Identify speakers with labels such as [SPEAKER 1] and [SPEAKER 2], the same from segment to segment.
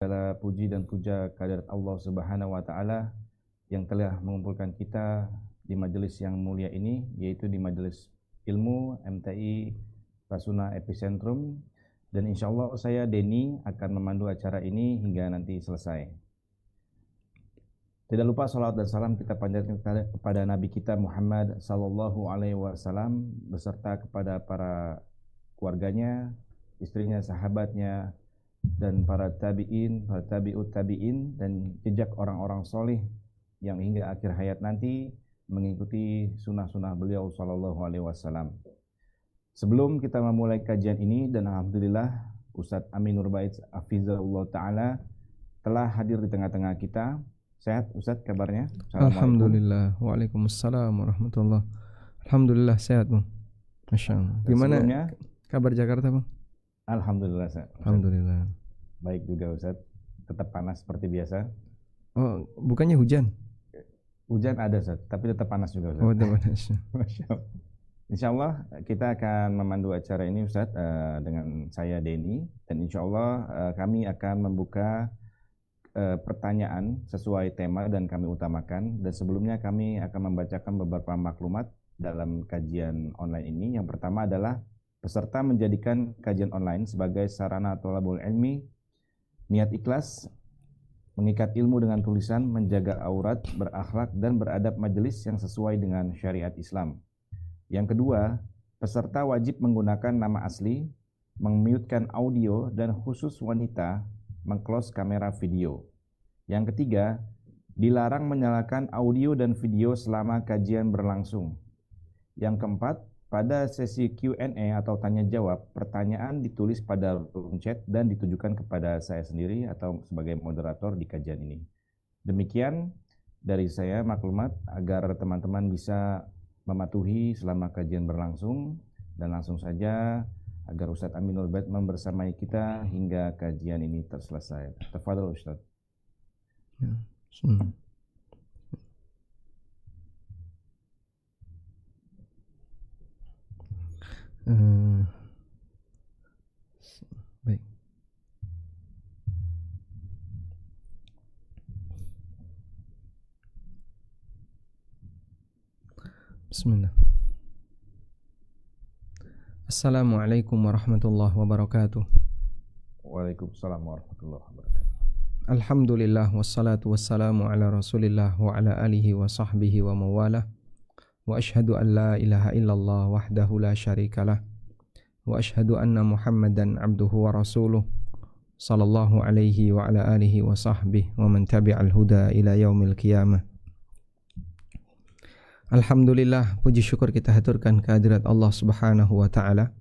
[SPEAKER 1] Segala puji dan puja kehadirat Allah Subhanahu wa taala yang telah mengumpulkan kita di majelis yang mulia ini, yaitu di majelis ilmu MTI Rasuna Epicentrum, dan insyaallah saya Denny akan memandu acara ini hingga nanti selesai. Tidak lupa salawat dan salam kita panjatkan kepada Nabi kita Muhammad sallallahu alaihi wasallam beserta kepada para keluarganya, istrinya, sahabatnya, dan para tabi'in, para tabi'ut tabi'in, dan jejak orang-orang soleh yang hingga akhir hayat nanti mengikuti sunnah-sunnah beliau sallallahu alaihi wasallam. Sebelum kita memulai kajian ini, dan alhamdulillah Ustadz Amin Nurbait Hafizahullah Ta'ala telah hadir di tengah-tengah kita. Sehat Ustadz kabarnya?
[SPEAKER 2] Alhamdulillah. Waalaikumsalam warahmatullahi. Alhamdulillah sehat Bang. Masya Allah. Gimana kabar Jakarta Bang?
[SPEAKER 1] Alhamdulillah Ustaz.
[SPEAKER 2] Alhamdulillah.
[SPEAKER 1] Baik juga Ustaz. Tetap panas seperti biasa.
[SPEAKER 2] Oh, bukannya hujan?
[SPEAKER 1] Hujan ada Ustaz, tapi tetap panas juga Ustaz.
[SPEAKER 2] Oh, tetap panas.
[SPEAKER 1] Masya Allah. Insyaallah kita akan memandu acara ini Ustaz dengan saya Denny, dan insyaallah kami akan membuka pertanyaan sesuai tema dan kami utamakan, dan sebelumnya kami akan membacakan beberapa maklumat dalam kajian online ini. Yang pertama adalah peserta menjadikan kajian online sebagai sarana thalabul ilmi, niat ikhlas, mengikat ilmu dengan tulisan, menjaga aurat, berakhlak dan beradab majelis yang sesuai dengan syariat Islam. Yang kedua, peserta wajib menggunakan nama asli, meng-mute-kan audio, dan khusus wanita meng-close kamera video. Yang ketiga, dilarang menyalakan audio dan video selama kajian berlangsung. Yang keempat, pada sesi Q&A atau tanya jawab, pertanyaan ditulis pada room chat dan ditujukan kepada saya sendiri atau sebagai moderator di kajian ini. Demikian dari saya maklumat agar teman-teman bisa mematuhi selama kajian berlangsung, dan langsung saja agar Ustadz Amin Nurbait membersamai kita hingga kajian ini terselesai. Tafadhol Ustadz.
[SPEAKER 2] Ya. Baik. Bismillah. Assalamualaikum warahmatullahi wabarakatuh.
[SPEAKER 1] Waalaikumsalam warahmatullahi wabarakatuh.
[SPEAKER 2] Alhamdulillah wassalatu wassalamu ala Rasulillah wa ala alihi wa sahbihi wa mawalah. Wa ashhadu an la ilaha illallah wahdahu la syarikalah. Wa ashhadu anna Muhammadan abduhu wa rasuluh sallallahu alaihi wa ala alihi wa sahbihi wa man tabi'al huda ila yaumil qiyamah. Alhamdulillah, puji syukur kita haturkan kehadirat Allah Subhanahu wa taala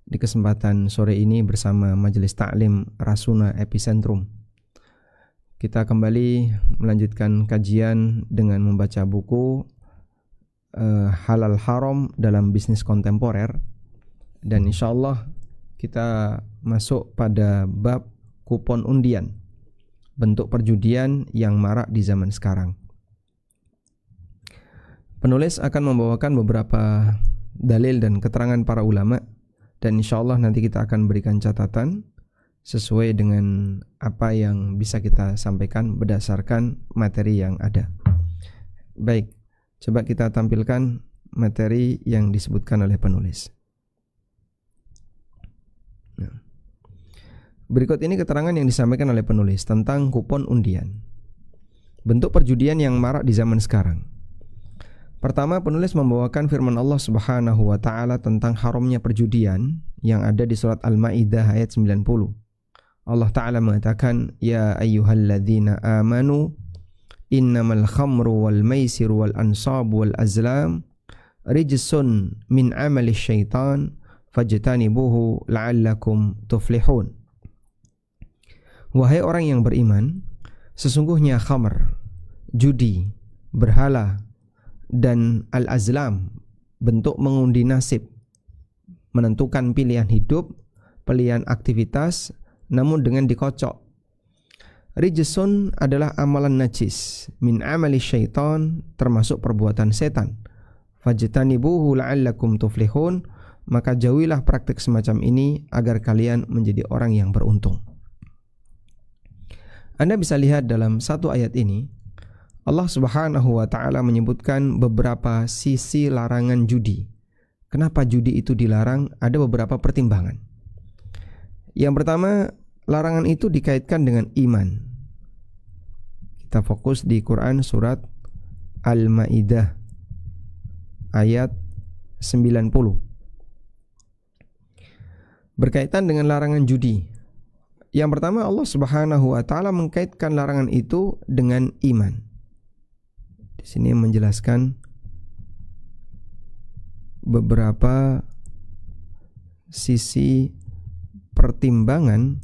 [SPEAKER 2] di kesempatan sore ini bersama Majelis Ta'lim Rasuna Epicentrum. Kita kembali melanjutkan kajian dengan membaca buku Halal Haram dalam Bisnis Kontemporer, dan insyaallah kita masuk pada bab kupon undian, bentuk perjudian yang marak di zaman sekarang. Penulis akan membawakan beberapa dalil dan keterangan para ulama, dan insyaallah nanti kita akan berikan catatan sesuai dengan apa yang bisa kita sampaikan berdasarkan materi yang ada. Baik, coba kita tampilkan materi yang disebutkan oleh penulis. Berikut ini keterangan yang disampaikan oleh penulis tentang kupon undian, bentuk perjudian yang marak di zaman sekarang. Pertama, penulis membawakan firman Allah Subhanahu wa taala tentang haramnya perjudian yang ada di surat Al-Maidah ayat 90. Allah Ta'ala mengatakan, Ya ayyuhalladzina amanu innamal khamru wal maisiru wal ansabu wal azlam rijsun min amali syaitan fajtanibuhu la'allakum tuflihun. Wahai orang yang beriman, sesungguhnya khamr, judi, berhala, dan al-azlam, bentuk mengundi nasib, menentukan pilihan hidup, pilihan aktivitas, namun dengan dikocok. Rijsun adalah amalan najis, min amali syaitan, termasuk perbuatan setan. Fajtanibuhu la'allakum tuflihun, maka jauhilah praktik semacam ini agar kalian menjadi orang yang beruntung. Anda bisa lihat dalam satu ayat ini, Allah Subhanahu wa ta'ala menyebutkan beberapa sisi larangan judi. Kenapa judi itu dilarang? Ada beberapa pertimbangan. Yang pertama, larangan itu dikaitkan dengan iman. Kita fokus di Quran surat Al-Maidah ayat 90. Berkaitan dengan larangan judi. Yang pertama, Allah Subhanahu wa ta'ala mengkaitkan larangan itu dengan iman. Di sini menjelaskan beberapa sisi pertimbangan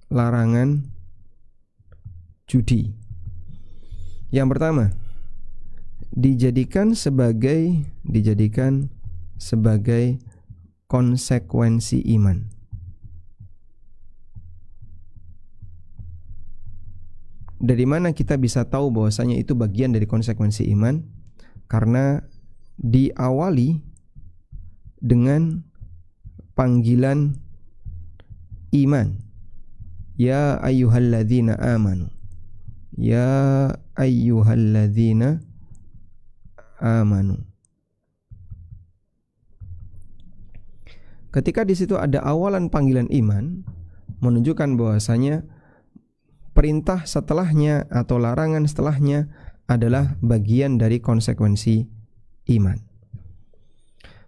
[SPEAKER 2] larangan judi. Yang pertama, dijadikan sebagai konsekuensi iman. Dari mana kita bisa tahu bahwasanya itu bagian dari konsekuensi iman? Karena diawali dengan panggilan iman. Ya ayyuhalladzina amanu. Ya ayyuhalladzina amanu. Ketika di situ ada awalan panggilan iman, menunjukkan bahwasanya perintah setelahnya atau larangan setelahnya adalah bagian dari konsekuensi iman.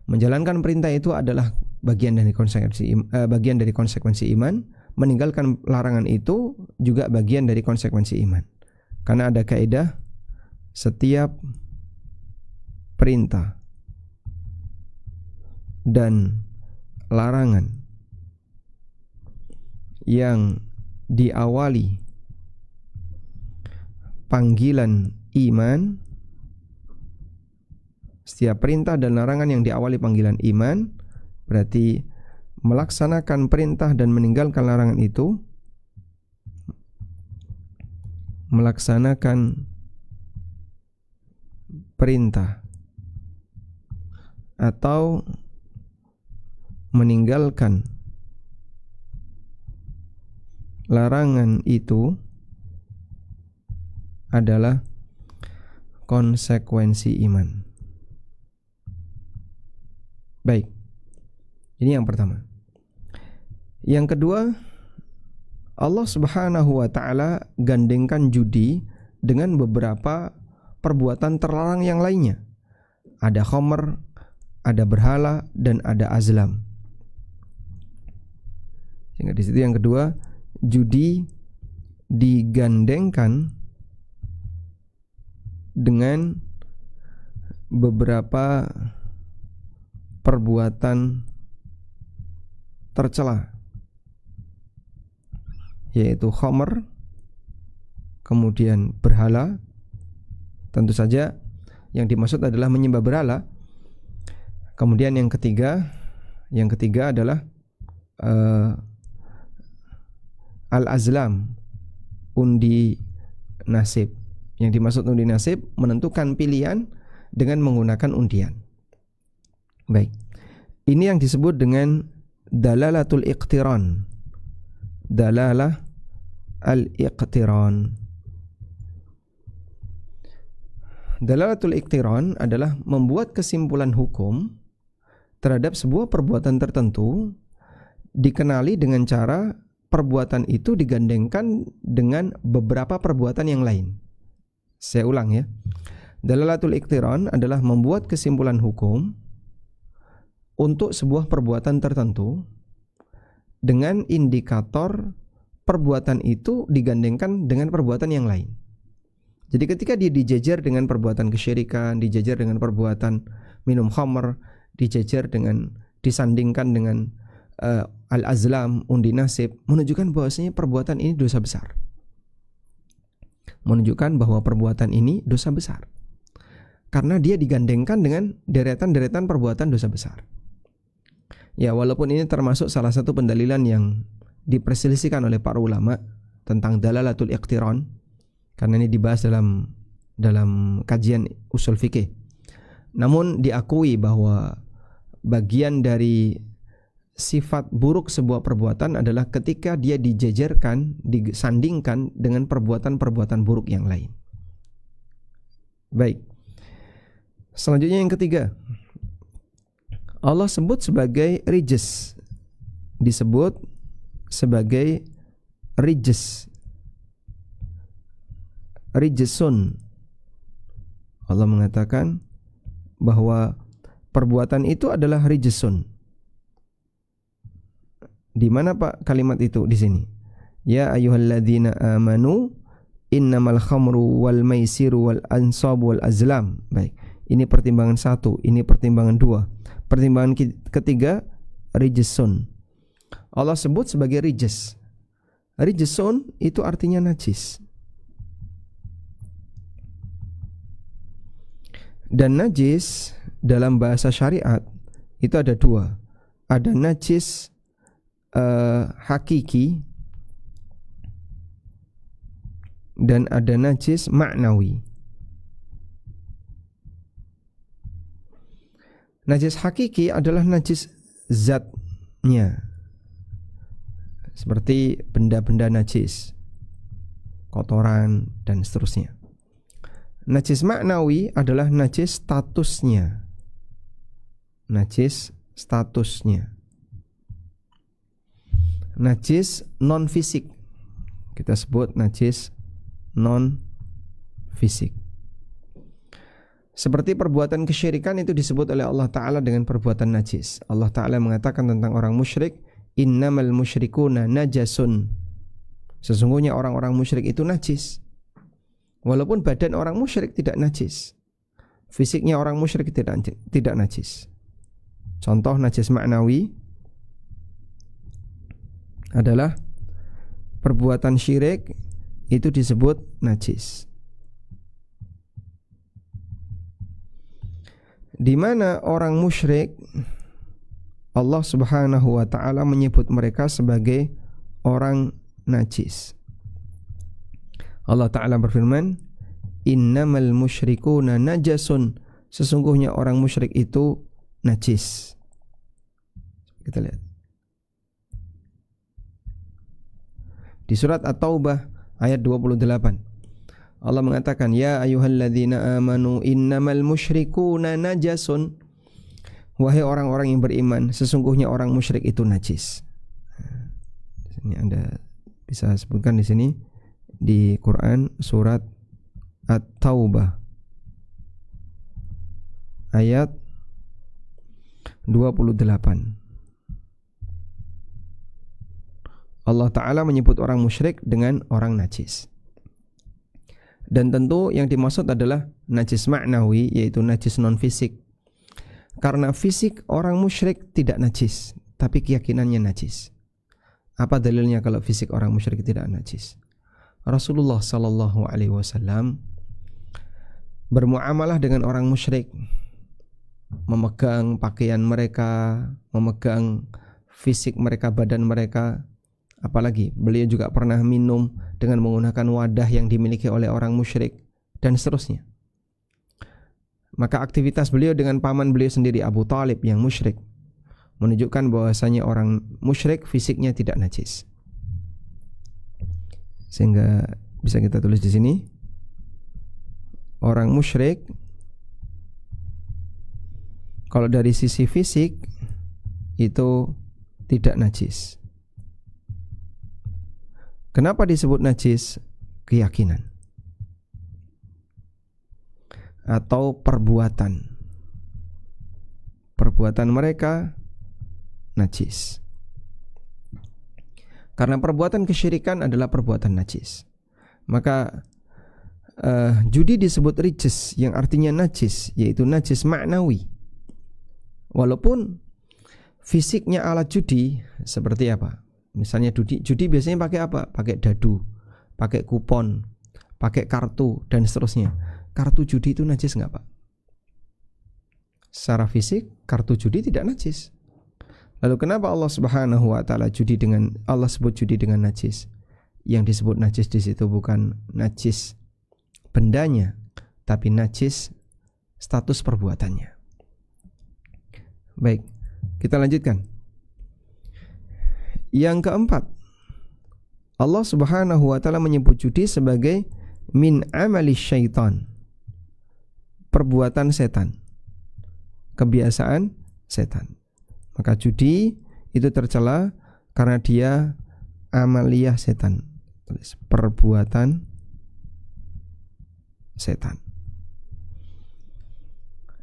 [SPEAKER 2] Menjalankan perintah itu adalah bagian dari konsekuensi iman. Meninggalkan larangan itu juga bagian dari konsekuensi iman. Karena ada kaidah, setiap perintah dan larangan yang diawali panggilan iman, setiap perintah dan larangan yang diawali panggilan iman, berarti melaksanakan perintah dan meninggalkan larangan itu, melaksanakan perintah atau meninggalkan larangan itu adalah konsekuensi iman. Baik, ini yang pertama. Yang kedua, Allah Subhanahu wa ta'ala gandengkan judi dengan beberapa perbuatan terlarang yang lainnya. Ada khamr, ada berhala, dan ada azlam. Sehingga di situ yang kedua, judi digandengkan dengan beberapa perbuatan tercela, yaitu khamr, kemudian berhala. Tentu saja yang dimaksud adalah menyembah berhala. Kemudian yang ketiga adalah al-azlam, undi nasib. Yang dimaksud undi nasib, menentukan pilihan dengan menggunakan undian. Baik, ini yang disebut dengan dalalatul iqtiran. Dalalah al-iqtiran. Dalalatul iqtiran adalah membuat kesimpulan hukum terhadap sebuah perbuatan tertentu, dikenali dengan cara perbuatan itu digandengkan dengan beberapa perbuatan yang lain. Saya ulang ya. Dalalatul iqtiran adalah membuat kesimpulan hukum untuk sebuah perbuatan tertentu dengan indikator perbuatan itu digandengkan dengan perbuatan yang lain. Jadi ketika dia dijejer dengan perbuatan kesyirikan, dijejer dengan perbuatan minum khamr, disandingkan dengan al-azlam, undi nasib, menunjukkan bahwasanya perbuatan ini dosa besar. Menunjukkan bahwa perbuatan ini dosa besar. Karena dia digandengkan dengan deretan-deretan perbuatan dosa besar. Ya, walaupun ini termasuk salah satu pendalilan yang diperselisihkan oleh para ulama tentang dalalatul iqtiran, karena ini dibahas dalam kajian usul fikih. Namun diakui bahwa bagian dari sifat buruk sebuah perbuatan adalah ketika dia dijejerkan, disandingkan dengan perbuatan-perbuatan buruk yang lain. Baik. Selanjutnya yang ketiga, Allah sebut sebagai rijs, disebut sebagai rijs, rijsun. Allah mengatakan bahwa perbuatan itu adalah rijsun. Di mana Pak kalimat itu di sini? Ya ayyuhalladzina amanu innamal khamru wal maisiru wal ansabu wal azlam. Baik, ini pertimbangan satu, ini pertimbangan dua. Pertimbangan ketiga, rijsun. Allah sebut sebagai rijs. Rijsun itu artinya najis. Dan najis dalam bahasa syariat itu ada dua. Ada najis hakiki dan ada najis maknawi. Najis hakiki adalah najis zatnya, seperti benda-benda najis, kotoran dan seterusnya. Najis maknawi adalah najis statusnya. Najis statusnya. Najis non fisik, kita sebut najis non fisik. Seperti perbuatan kesyirikan itu disebut oleh Allah Ta'ala dengan perbuatan najis. Allah Ta'ala mengatakan tentang orang musyrik, innamal musyrikuna najasun. Sesungguhnya orang-orang musyrik itu najis. Walaupun badan orang musyrik tidak najis, fisiknya orang musyrik tidak najis. Contoh najis maknawi adalah perbuatan syirik itu disebut najis. Di mana orang musyrik, Allah Subhanahu wa Ta'ala menyebut mereka sebagai orang najis. Allah Ta'ala berfirman, innamal musyrikuna najasun. Sesungguhnya orang musyrik itu najis. Kita lihat di surat At-Taubah ayat 28. Allah mengatakan, ya ayyuhalladzina amanu innamal musyrikuna najasun. Wahai orang-orang yang beriman, sesungguhnya orang musyrik itu najis. Ini Anda bisa sebutkan di sini di Quran surat At-Taubah ayat 28. Allah Ta'ala menyebut orang musyrik dengan orang najis. Dan tentu yang dimaksud adalah najis maknawi, yaitu najis non fisik. Karena fisik orang musyrik tidak najis, tapi keyakinannya najis. Apa dalilnya kalau fisik orang musyrik tidak najis? Rasulullah sallallahu alaihi wasallam bermuamalah dengan orang musyrik, memegang pakaian mereka, memegang fisik mereka, badan mereka. Apalagi beliau juga pernah minum dengan menggunakan wadah yang dimiliki oleh orang musyrik dan seterusnya. Maka aktivitas beliau dengan paman beliau sendiri Abu Talib yang musyrik menunjukkan bahwasanya orang musyrik fisiknya tidak najis. Sehingga bisa kita tulis di sini, orang musyrik kalau dari sisi fisik itu tidak najis. Kenapa disebut najis? Keyakinan atau perbuatan. Perbuatan mereka najis. Karena perbuatan kesyirikan adalah perbuatan najis. Maka judi disebut rijs, yang artinya najis, yaitu najis maknawi. Walaupun fisiknya alat judi seperti apa? Misalnya judi biasanya pakai apa? Pakai dadu, pakai kupon, pakai kartu dan seterusnya. Kartu judi itu najis enggak, Pak? Secara fisik kartu judi tidak najis. Lalu kenapa Allah Subhanahu wa Ta'ala Allah sebut judi dengan najis? Yang disebut najis di situ bukan najis bendanya, tapi najis status perbuatannya. Baik, kita lanjutkan. Yang keempat, Allah Subhanahu wa taala menyebut judi sebagai min amali syaitan, perbuatan setan, kebiasaan setan. Maka judi itu tercela karena dia amaliyah setan, perbuatan setan.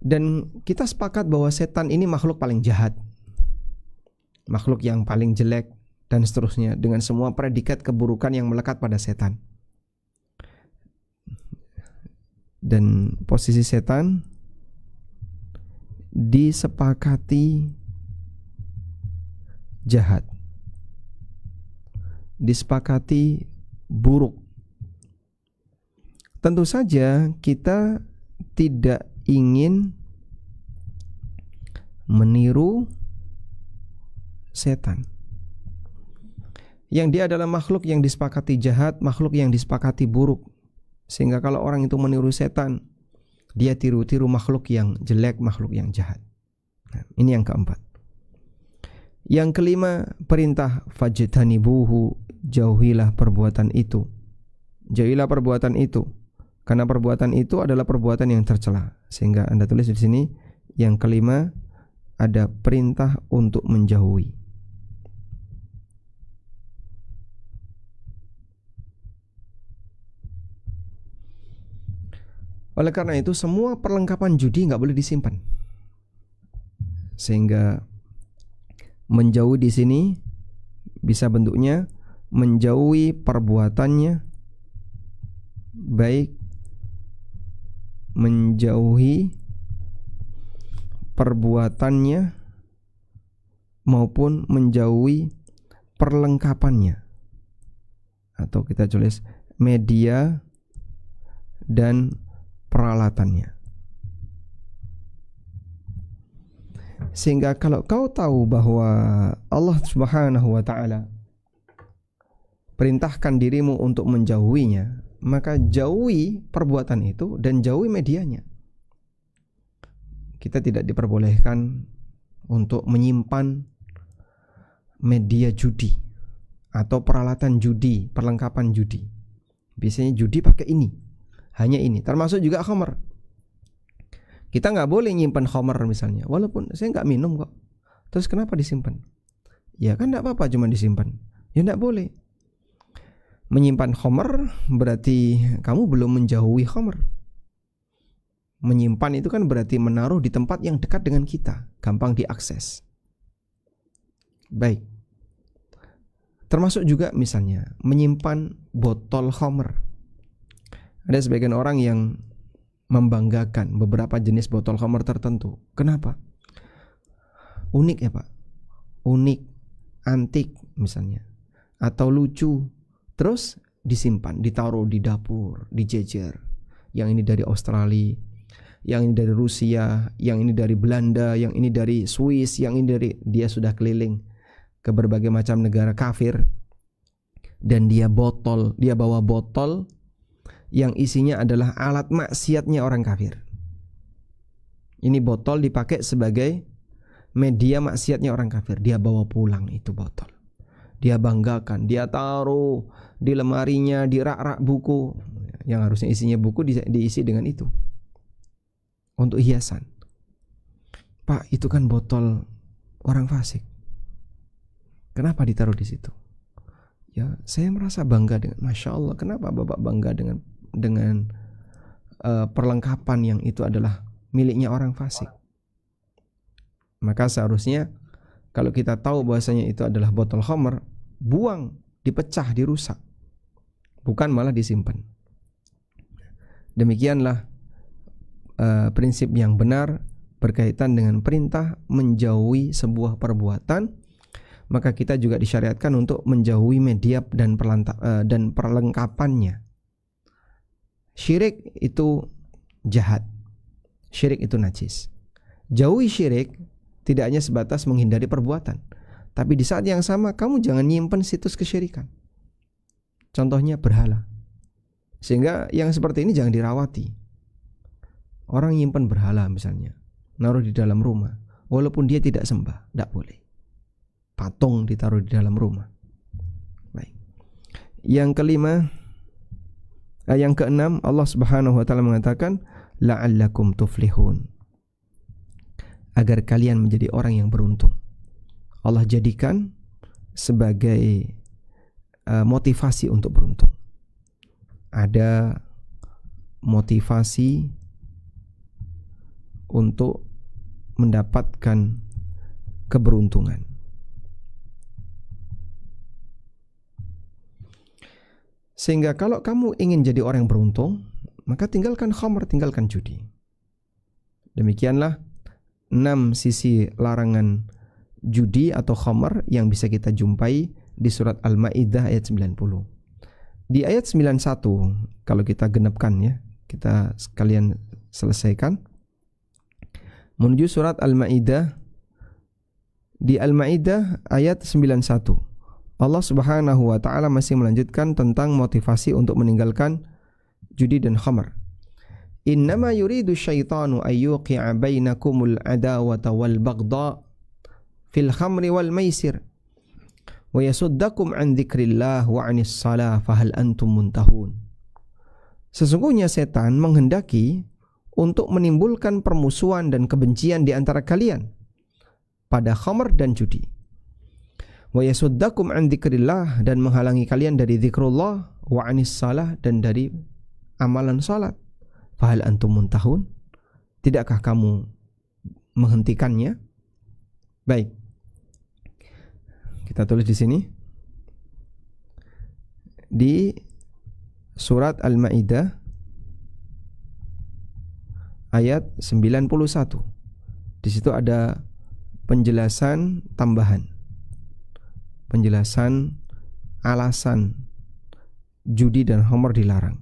[SPEAKER 2] Dan kita sepakat bahwa setan ini makhluk paling jahat, makhluk yang paling jelek, dan seterusnya, dengan semua predikat keburukan yang melekat pada setan. Dan posisi setan disepakati jahat, disepakati buruk. Tentu saja kita tidak ingin meniru setan, yang dia adalah makhluk yang disepakati jahat, makhluk yang disepakati buruk. Sehingga kalau orang itu meniru setan, dia tiru-tiru makhluk yang jelek, makhluk yang jahat. Nah, ini yang keempat. Yang kelima, perintah fajtanibuhu, jauhilah perbuatan itu. Jauhilah perbuatan itu, karena perbuatan itu adalah perbuatan yang tercela. Sehingga Anda tulis di sini yang kelima, ada perintah untuk menjauhi. Oleh karena itu, semua perlengkapan judi nggak boleh disimpan. Sehingga menjauhi di sini bisa bentuknya menjauhi perbuatannya, baik menjauhi perbuatannya maupun menjauhi perlengkapannya, atau kita tulis media dan peralatannya. Sehingga kalau kau tahu bahwa Allah Subhanahu wa taala perintahkan dirimu untuk menjauhinya, maka jauhi perbuatan itu dan jauhi medianya. Kita tidak diperbolehkan untuk menyimpan media judi atau peralatan judi, perlengkapan judi. Biasanya judi pakai ini, hanya ini, termasuk juga khamar. Kita nggak boleh nyimpan khamar misalnya, walaupun saya nggak minum kok. Terus kenapa disimpan? Ya kan nggak apa-apa, cuma disimpan. Ya nggak boleh. Menyimpan khamar berarti kamu belum menjauhi khamar. Menyimpan itu kan berarti menaruh di tempat yang dekat dengan kita, gampang diakses. Baik. Termasuk juga misalnya menyimpan botol khamar. Ada sebagian orang yang membanggakan beberapa jenis botol khamar tertentu. Kenapa? Unik ya Pak. Unik, antik misalnya, atau lucu. Terus disimpan, ditaruh di dapur, dijejer. Yang ini dari Australia, yang ini dari Rusia, yang ini dari Belanda, yang ini dari Swiss, yang ini dari, dia sudah keliling ke berbagai macam negara kafir. Dan dia bawa botol yang isinya adalah alat maksiatnya orang kafir. Ini botol dipakai sebagai media maksiatnya orang kafir. Dia bawa pulang itu botol. Dia banggakan, dia taruh di lemarinya, di rak-rak buku yang harusnya isinya buku diisi dengan itu untuk hiasan. Pak, itu kan botol orang fasik. Kenapa ditaruh di situ? Ya, saya merasa bangga dengan, Masya Allah, kenapa Bapak bangga dengan perlengkapan yang itu adalah miliknya orang fasik? Maka seharusnya kalau kita tahu bahwasanya itu adalah botol khamar, buang, dipecah, dirusak, bukan malah disimpan. Demikianlah prinsip yang benar berkaitan dengan perintah menjauhi sebuah perbuatan. Maka kita juga disyariatkan untuk menjauhi media dan perlengkapannya. Syirik itu jahat, syirik itu najis. Jauhi syirik tidak hanya sebatas menghindari perbuatan, tapi di saat yang sama kamu jangan nyimpen situs kesyirikan. Contohnya berhala. Sehingga yang seperti ini jangan dirawati. Orang nyimpen berhala misalnya, naruh di dalam rumah, walaupun dia tidak sembah, tidak boleh. patung ditaruh di dalam rumah. Baik. Yang keenam, Allah Subhanahu wa taala mengatakan la'allakum tuflihun. Agar kalian menjadi orang yang beruntung. Allah jadikan sebagai motivasi untuk beruntung. Ada motivasi untuk mendapatkan keberuntungan. Sehingga kalau kamu ingin jadi orang yang beruntung, maka tinggalkan khamr, tinggalkan judi. Demikianlah 6 sisi larangan judi atau khamr yang bisa kita jumpai di surat Al-Maidah ayat 90. Di ayat 91, kalau kita genapkan ya, kita sekalian selesaikan. Menuju surat Al-Maidah, di Al-Maidah ayat 91, Allah Subhanahu wa taala masih melanjutkan tentang motivasi untuk meninggalkan judi dan khamr. Innama yuridu syaitanu ayyuqi'a bainakumul adawata wal baghdha fil khamri wal maisir wa yasuddakum an dzikrillah wa 'anis shalah fahal antum muntahun. Sesungguhnya setan menghendaki untuk menimbulkan permusuhan dan kebencian di antara kalian pada khamr dan judi. Wa yasuddakum an dzikrillah, dan menghalangi kalian dari zikrullah, wa 'anis shalah, dan dari amalan salat. Fahal antum muntahun? Tidakkah kamu menghentikannya? Baik. Kita tulis di sini. Di surat Al-Maidah ayat 91. Di situ ada penjelasan tambahan. Penjelasan alasan judi dan khamr dilarang.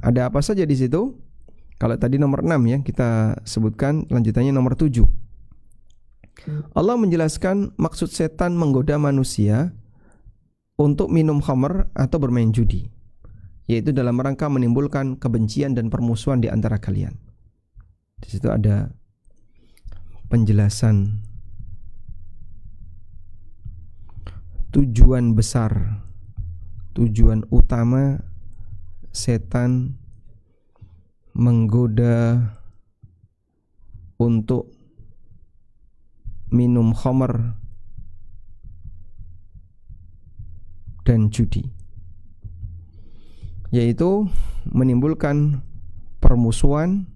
[SPEAKER 2] Ada apa saja di situ? Kalau tadi nomor 6 ya, kita sebutkan lanjutannya nomor 7. Allah menjelaskan maksud setan menggoda manusia untuk minum khamr atau bermain judi, yaitu dalam rangka menimbulkan kebencian dan permusuhan di antara kalian. Di situ ada penjelasan tujuan besar, tujuan utama setan menggoda untuk minum khamr dan judi, yaitu menimbulkan permusuhan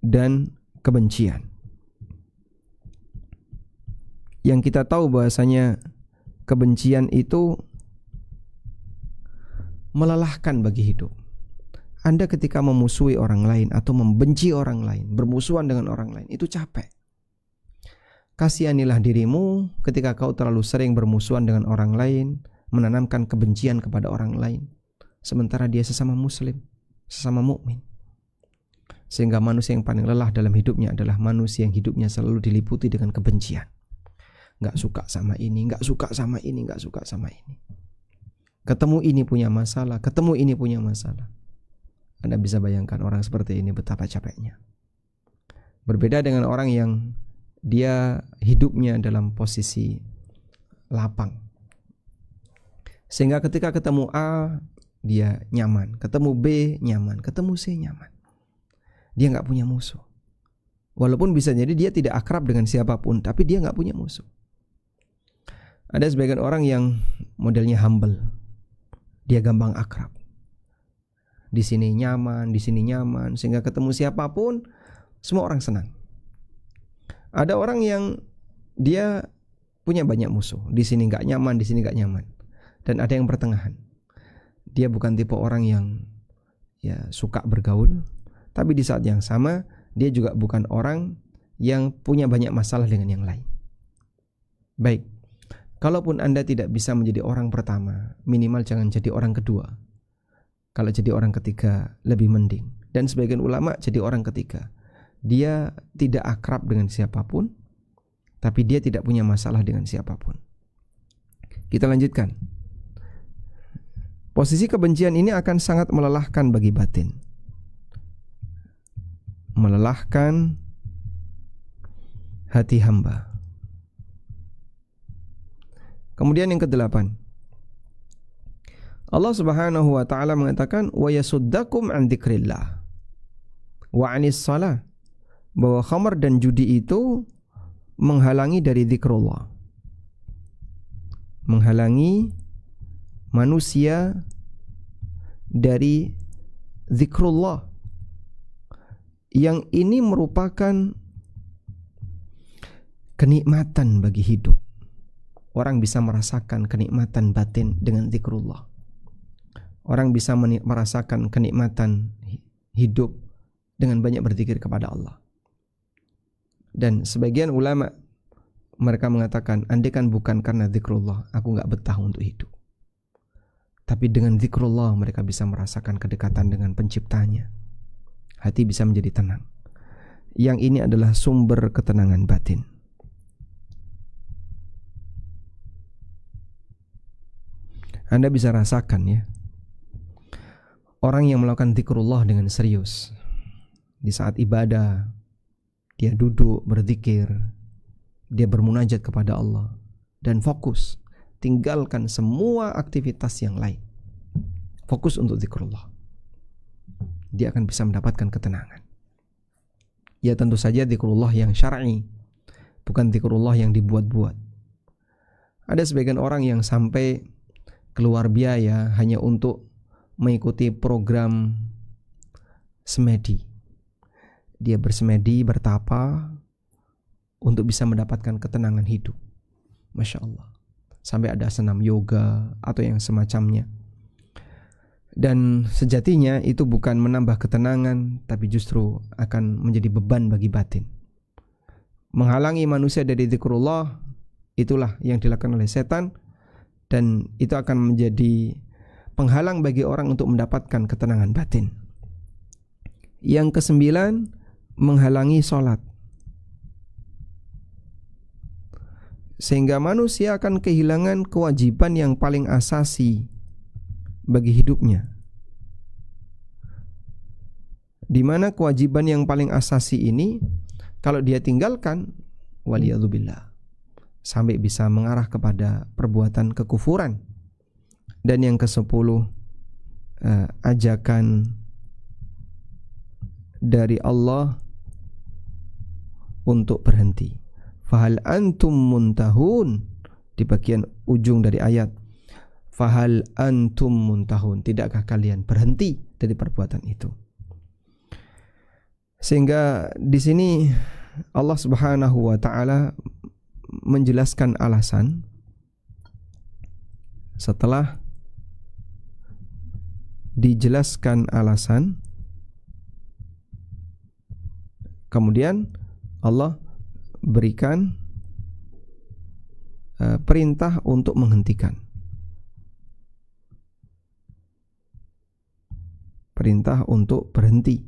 [SPEAKER 2] dan kebencian. Yang kita tahu bahasanya kebencian itu melelahkan bagi hidup. Anda ketika memusuhi orang lain atau membenci orang lain, bermusuhan dengan orang lain, itu capek. Kasihanilah dirimu ketika kau terlalu sering bermusuhan dengan orang lain, menanamkan kebencian kepada orang lain, sementara dia sesama muslim, sesama mukmin. Sehingga manusia yang paling lelah dalam hidupnya adalah manusia yang hidupnya selalu diliputi dengan kebencian. Gak suka sama ini, gak suka sama ini, gak suka sama ini. Ketemu ini punya masalah, ketemu ini punya masalah. Anda bisa bayangkan orang seperti ini betapa capeknya. Berbeda dengan orang yang dia hidupnya dalam posisi lapang. Sehingga ketika ketemu A, dia nyaman. Ketemu B, nyaman. Ketemu C, nyaman. Dia gak punya musuh. Walaupun bisa jadi dia tidak akrab dengan siapapun, tapi dia gak punya musuh. Ada sebagian orang yang modelnya humble. Dia gampang akrab. Di sini nyaman, di sini nyaman, sehingga ketemu siapapun semua orang senang. Ada orang yang dia punya banyak musuh. Di sini nggak nyaman, di sini nggak nyaman. Dan ada yang pertengahan. Dia bukan tipe orang yang ya suka bergaul, tapi di saat yang sama dia juga bukan orang yang punya banyak masalah dengan yang lain. Baik. Kalaupun Anda tidak bisa menjadi orang pertama, minimal jangan jadi orang kedua. Kalau jadi orang ketiga, lebih mending. Dan sebagian ulama jadi orang ketiga. Dia tidak akrab dengan siapapun, tapi dia tidak punya masalah dengan siapapun. Kita lanjutkan. Posisi kebencian ini akan sangat melelahkan bagi batin. melelahkan hati hamba. Kemudian yang kedelapan, Allah Subhanahu wa taala mengatakan wa yasuddakum an dzikrillah wa anis shalah, bahwa khamar dan judi itu menghalangi dari zikrullah, menghalangi manusia dari zikrullah, yang ini merupakan kenikmatan bagi hidup. Orang bisa merasakan kenikmatan batin dengan zikrullah. Orang bisa merasakan kenikmatan hidup dengan banyak berzikir kepada Allah. Dan sebagian ulama mereka mengatakan, andaikan bukan karena zikrullah, aku gak betah untuk hidup. Tapi dengan zikrullah mereka bisa merasakan kedekatan dengan penciptanya. Hati bisa menjadi tenang. Yang ini adalah sumber ketenangan batin. Anda bisa rasakan ya, orang yang melakukan zikrullah dengan serius, di saat ibadah dia duduk berzikir, dia bermunajat kepada Allah dan fokus, tinggalkan semua aktivitas yang lain, fokus untuk zikrullah, dia akan bisa mendapatkan ketenangan. Ya tentu saja zikrullah yang syar'i, bukan zikrullah yang dibuat-buat. Ada sebagian orang yang sampai keluar biaya hanya untuk mengikuti program semedi. Dia bersemedi, bertapa untuk bisa mendapatkan ketenangan hidup. Masya Allah. Sampai ada senam yoga atau yang semacamnya. Dan sejatinya itu bukan menambah ketenangan, tapi justru akan menjadi beban bagi batin. Menghalangi manusia dari zikrullah, itulah yang dilakukan oleh setan. Dan itu akan menjadi penghalang bagi orang untuk mendapatkan ketenangan batin. Yang kesembilan, menghalangi sholat, sehingga manusia akan kehilangan kewajiban yang paling asasi bagi hidupnya. Di mana kewajiban yang paling asasi ini, kalau dia tinggalkan, waliyadzubillah, sampai bisa mengarah kepada perbuatan kekufuran. Dan yang ke-10, ajakan dari Allah untuk berhenti. Fahal antum muntahun, di bagian ujung dari ayat, fahal antum muntahun, tidakkah kalian berhenti dari perbuatan itu? Sehingga di sini Allah Subhanahu wa taala menjelaskan alasan. Setelah dijelaskan alasan, kemudian Allah berikan perintah untuk menghentikan. Perintah untuk berhenti.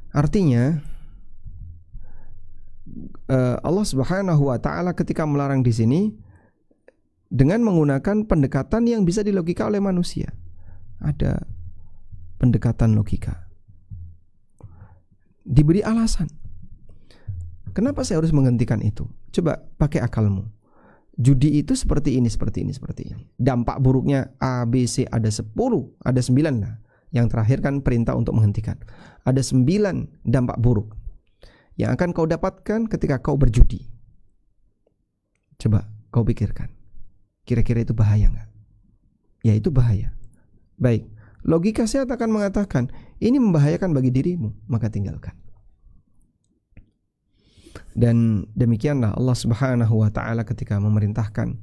[SPEAKER 2] Artinya Allah Subhanahu wa taala ketika melarang di sini dengan menggunakan pendekatan yang bisa dilogika oleh manusia. Ada pendekatan logika. Diberi alasan. Kenapa saya harus menghentikan itu? Coba pakai akalmu. Judi itu seperti ini, seperti ini, seperti ini. Dampak buruknya A, B, C, ada 10, ada 9 lah. Yang terakhir kan perintah untuk menghentikan. Ada 9 dampak buruk yang akan kau dapatkan ketika kau berjudi. Coba kau pikirkan, kira-kira itu bahaya enggak? Ya itu bahaya. Baik, logika sehat akan mengatakan ini membahayakan bagi dirimu, maka tinggalkan. Dan demikianlah Allah Subhanahu wa taala ketika memerintahkan,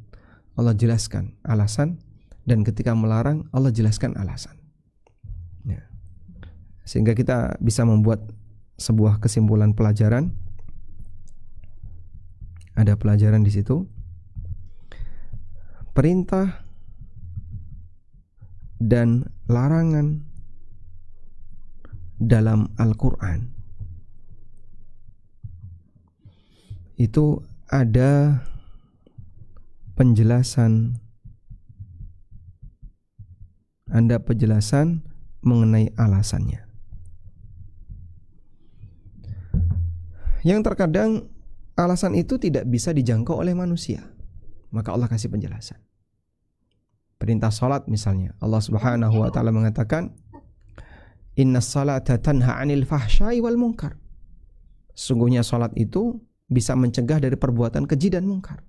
[SPEAKER 2] Allah jelaskan alasan, dan ketika melarang, Allah jelaskan alasan. Ya. Sehingga kita bisa membuat sebuah kesimpulan pelajaran. Ada pelajaran di situ. Perintah dan larangan dalam Al-Quran itu ada penjelasan, ada penjelasan mengenai alasannya. yang terkadang alasan itu tidak bisa dijangkau oleh manusia. Maka Allah kasih penjelasan. Perintah salat misalnya, Allah Subhanahu wa taala mengatakan, "Innas salata tanha 'anil fahsya'i wal munkar." Sungguhnya salat itu bisa mencegah dari perbuatan keji dan mungkar.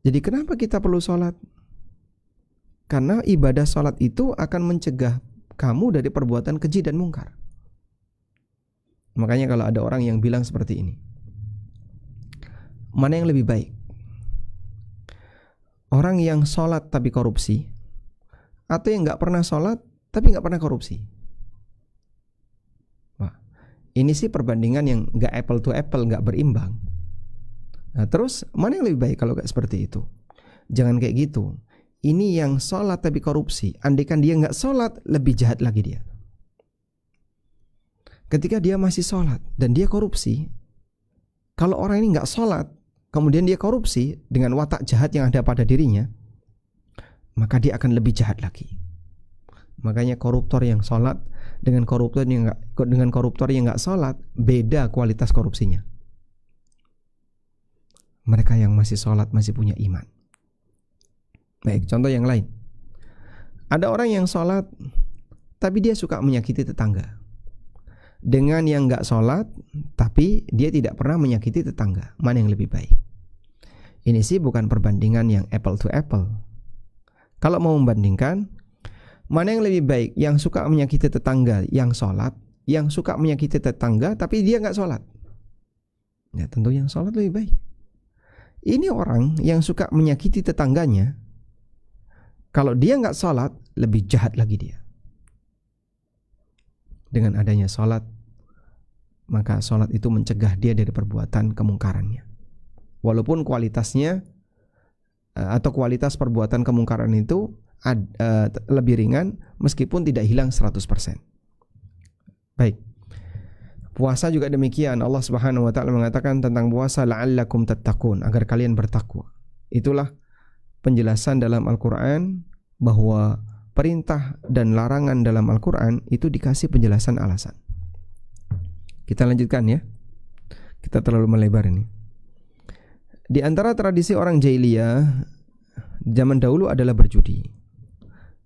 [SPEAKER 2] Jadi kenapa kita perlu salat? Karena ibadah salat itu akan mencegah kamu dari perbuatan keji dan mungkar. Makanya kalau ada orang yang bilang seperti ini, mana yang lebih baik? Orang yang sholat tapi korupsi, atau yang gak pernah sholat tapi gak pernah korupsi? Wah, ini sih perbandingan yang gak apple to apple, gak berimbang. Nah terus mana yang lebih baik kalau gak seperti itu? Jangan kayak gitu. Ini yang sholat tapi korupsi. Andaikan dia gak sholat, lebih jahat lagi dia. Ketika dia masih sholat dan dia korupsi, kalau orang ini gak sholat, kemudian dia korupsi dengan watak jahat yang ada pada dirinya, maka dia akan lebih jahat lagi. Makanya koruptor yang sholat dengan koruptor yang nggak sholat, beda kualitas korupsinya. Mereka yang masih sholat masih punya iman. Baik, contoh yang lain. Ada orang yang sholat tapi dia suka menyakiti tetangga. Dengan yang nggak sholat tapi dia tidak pernah menyakiti tetangga. Mana yang lebih baik? Ini sih bukan perbandingan yang apple to apple. Kalau mau membandingkan, mana yang lebih baik? Yang suka menyakiti tetangga yang sholat, yang suka menyakiti tetangga tapi dia nggak sholat? Ya tentu yang sholat lebih baik. Ini orang yang suka menyakiti tetangganya, kalau dia nggak sholat, lebih jahat lagi dia. Dengan adanya sholat, maka sholat itu mencegah dia dari perbuatan kemungkarannya. Walaupun kualitasnya atau kualitas perbuatan kemungkaran itu lebih ringan, meskipun tidak hilang 100%. Baik. Puasa juga demikian. Allah Subhanahu wa taala mengatakan tentang puasa, la'allakum tattaqun, agar kalian bertakwa. Itulah penjelasan dalam Al-Quran, bahwa perintah dan larangan dalam Al-Quran itu dikasih penjelasan alasan. Kita lanjutkan ya. Kita terlalu melebar ini. Di antara tradisi orang jahiliyah zaman dahulu adalah berjudi.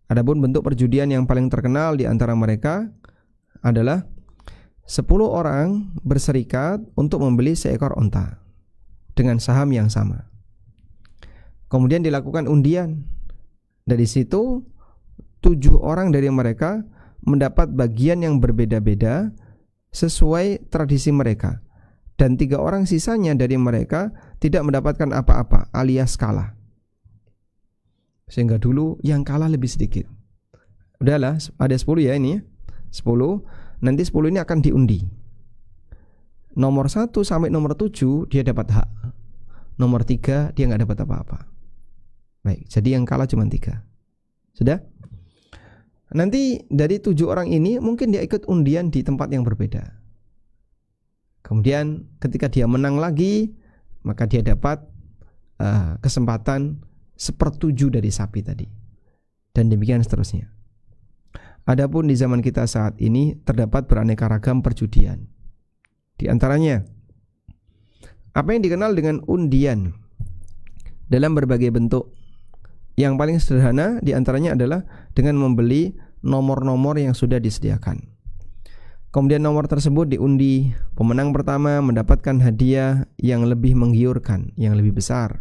[SPEAKER 2] Adapun bentuk perjudian yang paling terkenal di antara mereka adalah 10 orang berserikat untuk membeli seekor onta dengan saham yang sama. Kemudian dilakukan undian. Dari situ 7 orang dari mereka mendapat bagian yang berbeda-beda sesuai tradisi mereka, dan 3 orang sisanya dari mereka tidak mendapatkan apa-apa alias kalah. Sehingga dulu yang kalah lebih sedikit. Udahlah, ada 10 ya ini ya. 10, nanti 10 ini akan diundi. Nomor 1 sampai nomor 7 dia dapat hak. Nomor 3 dia gak dapat apa-apa. Baik, jadi yang kalah cuma 3. Sudah? Nanti dari 7 orang ini mungkin dia ikut undian di tempat yang berbeda. Kemudian ketika dia menang lagi, maka dia dapat kesempatan 1/7 dari sapi tadi. Dan demikian seterusnya. Adapun di zaman kita saat ini terdapat beraneka ragam perjudian. Di antaranya apa yang dikenal dengan undian dalam berbagai bentuk. Yang paling sederhana di antaranya adalah dengan membeli nomor-nomor yang sudah disediakan. Kemudian nomor tersebut diundi. Pemenang pertama mendapatkan hadiah yang lebih menggiurkan, yang lebih besar.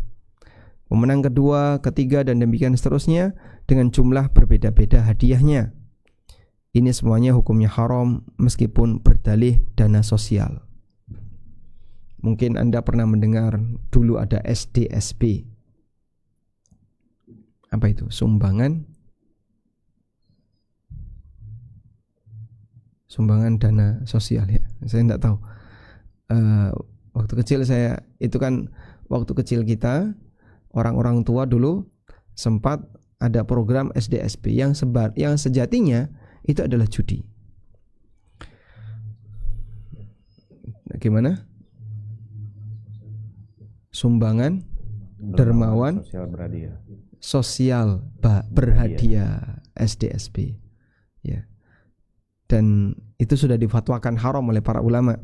[SPEAKER 2] Pemenang kedua, ketiga, dan demikian seterusnya dengan jumlah berbeda-beda hadiahnya. Ini semuanya hukumnya haram meskipun berdalih dana sosial. Mungkin Anda pernah mendengar dulu ada SDSP. Apa itu? Sumbangan dana sosial ya. Saya tidak tahu. Waktu kecil saya, itu kan waktu kecil kita, orang-orang tua dulu sempat ada program SDSP yang sejatinya itu adalah judi. Gimana? Sumbangan dermawan sosial berhadiah, SDSP ya. Dan itu sudah difatwakan haram oleh para ulama.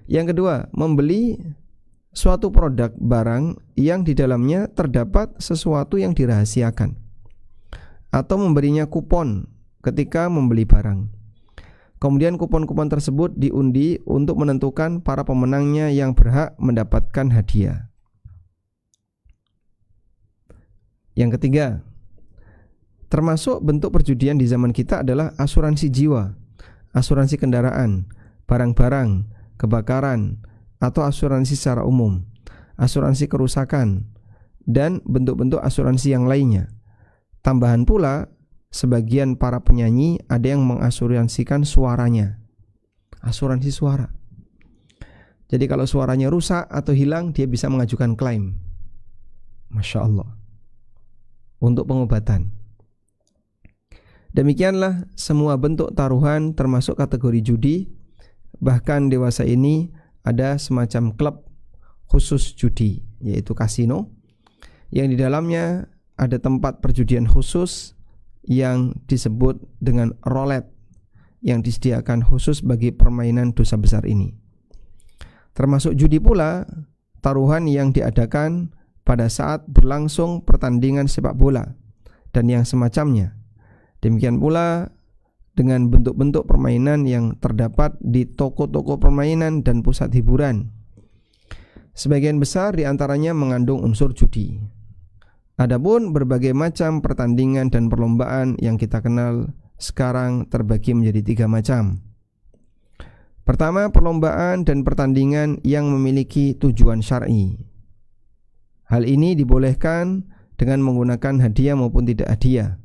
[SPEAKER 2] Yang kedua, membeli suatu produk barang yang di dalamnya terdapat sesuatu yang dirahasiakan, atau memberinya kupon ketika membeli barang. Kemudian kupon-kupon tersebut diundi untuk menentukan para pemenangnya yang berhak mendapatkan hadiah. Yang ketiga, termasuk bentuk perjudian di zaman kita adalah asuransi jiwa, asuransi kendaraan, barang-barang, kebakaran, atau asuransi secara umum, asuransi kerusakan, dan bentuk-bentuk asuransi yang lainnya. Tambahan pula, sebagian para penyanyi ada yang mengasuransikan suaranya, asuransi suara. Jadi kalau suaranya rusak atau hilang, dia bisa mengajukan klaim. Masya Allah, untuk pengobatan. Demikianlah semua bentuk taruhan termasuk kategori judi. Bahkan dewasa ini ada semacam klub khusus judi, yaitu kasino, yang di dalamnya ada tempat perjudian khusus yang disebut dengan roulette, yang disediakan khusus bagi permainan dosa besar ini. Termasuk judi pula taruhan yang diadakan pada saat berlangsung pertandingan sepak bola dan yang semacamnya. Demikian pula dengan bentuk-bentuk permainan yang terdapat di toko-toko permainan dan pusat hiburan. Sebagian besar diantaranya mengandung unsur judi. Adapun berbagai macam pertandingan dan perlombaan yang kita kenal sekarang terbagi menjadi 3 macam. Pertama, perlombaan dan pertandingan yang memiliki tujuan syar'i. Hal ini dibolehkan dengan menggunakan hadiah maupun tidak hadiah,